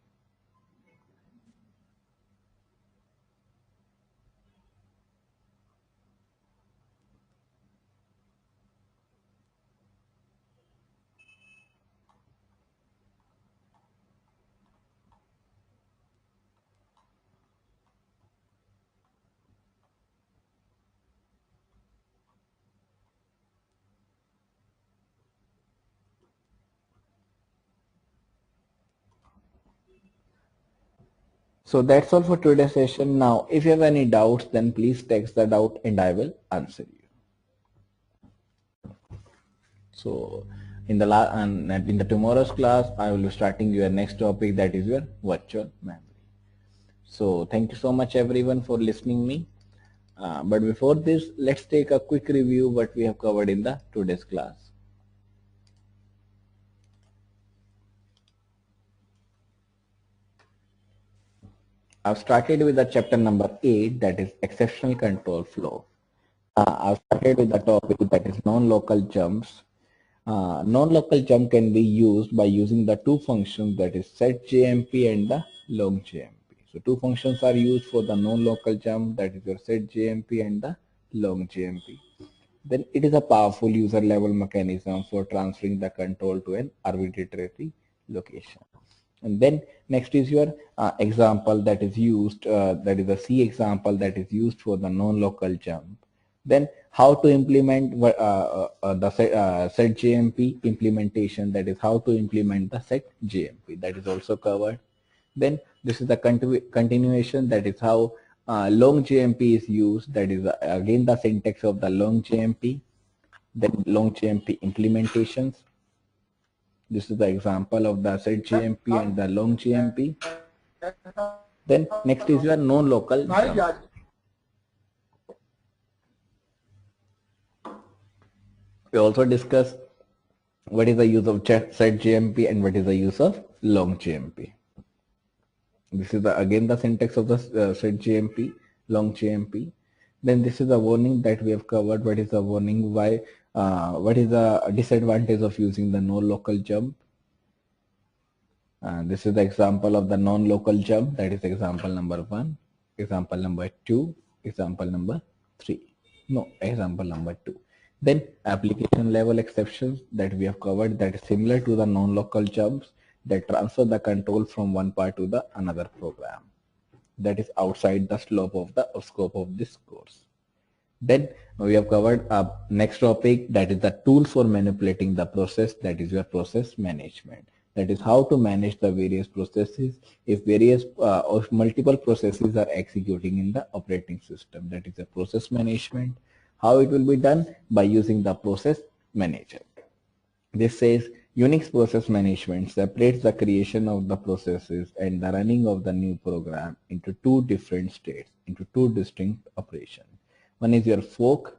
So that's all for today's session. Now, if you have any doubts, then please text the doubt and I will answer you. So in the tomorrow's class, I will be starting your next topic, that is your virtual memory. So thank you so much everyone for listening me. But before this, let's take a quick review what we have covered in the today's class. I've started with the chapter number 8, that is exceptional control flow. I've started with the topic that is non-local jumps. Non-local jump can be used by using the two functions, that is setJMP and the longJMP. So two functions are used for the non-local jump, that is your setJMP and the longJMP. Then it is a powerful user level mechanism for transferring the control to an arbitrary location. And then next is your example that is used, that is a C example that is used for the non-local jump. Then how to implement the setJMP implementation, that is how to implement the setJMP, that is also covered. Then this is the continuation, that is how longJMP is used, that is again the syntax of the longJMP, then longJMP implementations. This is the example of the setJMP and the longJMP. Then next is your non-local jump. We also discuss what is the use of setJMP and what is the use of longJMP. This is again the syntax of the setJMP, longJMP. Then this is the warning that we have covered. What is the warning? Why? What is the disadvantage of using the non-local jump? This is the example of the non-local jump. That is example number 1, example number 2, example number 3. No, example number 2. Then application level exceptions that we have covered, that is similar to the non-local jumps, that transfer the control from one part to the another program. That is outside the scope of this course. Then we have covered next topic, that is the tool for manipulating the process, that is your process management. That is how to manage the various processes if various or multiple processes are executing in the operating system. That is the process management. How it will be done? By using the process manager. This says Unix process management separates the creation of the processes and the running of the new program into two different states, into two distinct operations. One is your fork.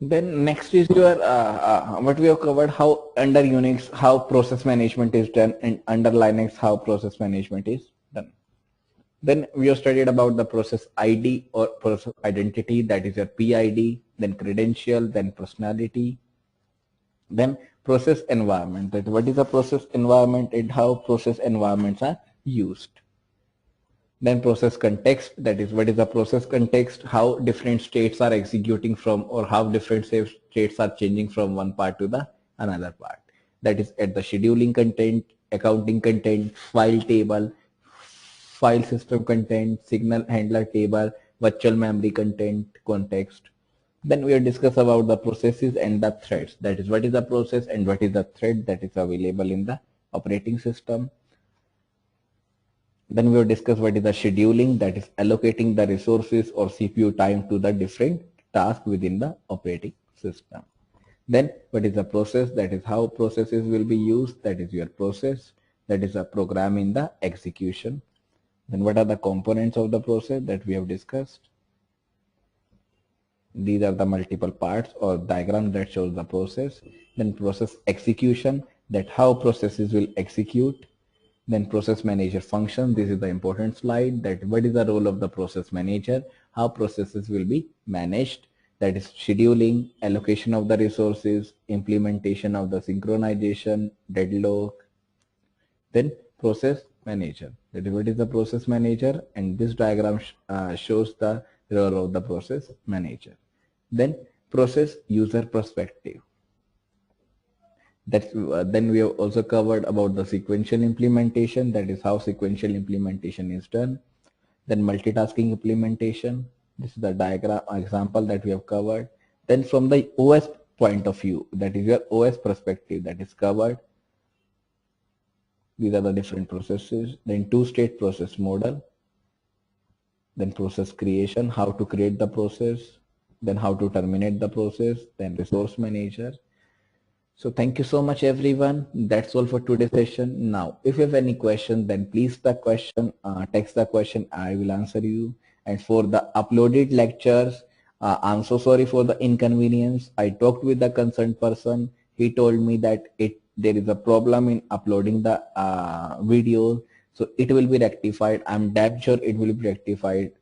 Then next is your what we have covered, how under Unix how process management is done, and under Linux how process management is done. Then we have studied about the process ID or process identity, that is your PID, then credential, then personality, then process environment, that what is a process environment and how process environments are used. Then process context, that is what is the process context, how different states are executing from, or how different states are changing from one part to the another part. That is at the scheduling content, accounting content, file table, file system content, signal handler table, virtual memory content, context. Then we will discuss about the processes and the threads, that is what is the process and what is the thread that is available in the operating system. Then we will discuss what is the scheduling, that is allocating the resources or CPU time to the different tasks within the operating system. Then what is the process, that is how processes will be used, that is your process, that is a program in the execution Then what are the components of the process that we have discussed? These are the multiple parts or diagram that shows the process. Then process execution, that how processes will execute. Then process manager function. This is the important slide, that what is the role of the process manager, how processes will be managed, that is scheduling, allocation of the resources, implementation of the synchronization, deadlock. Then process manager, that is what is the process manager, and this diagram shows the role of the process manager. Then process user perspective. Then we have also covered about the sequential implementation, that is how sequential implementation is done. Then multitasking implementation, this is the diagram example that we have covered. Then from the OS point of view, that is your OS perspective, that is covered. These are the different processes. Then two-state process model. Then process creation, how to create the process, then how to terminate the process, then resource manager. So thank you so much everyone. That's all for today's session. Now, if you have any question, then please the question, text the question, I will answer you. And for the uploaded lectures, I'm so sorry for the inconvenience. I talked with the concerned person. He told me that there is a problem in uploading the video. So it will be rectified. I'm damn sure it will be rectified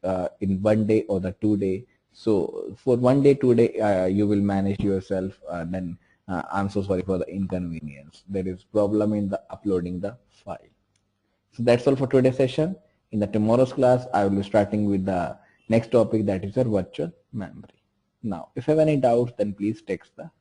in 1 day or the 2 day. So for 1 day, 2 day, you will manage yourself. Then I'm so sorry for the inconvenience. There is problem in the uploading the file. So that's all for today's session. In the tomorrow's class, I will be starting with the next topic, that is your virtual memory. Now, if you have any doubts, then please text the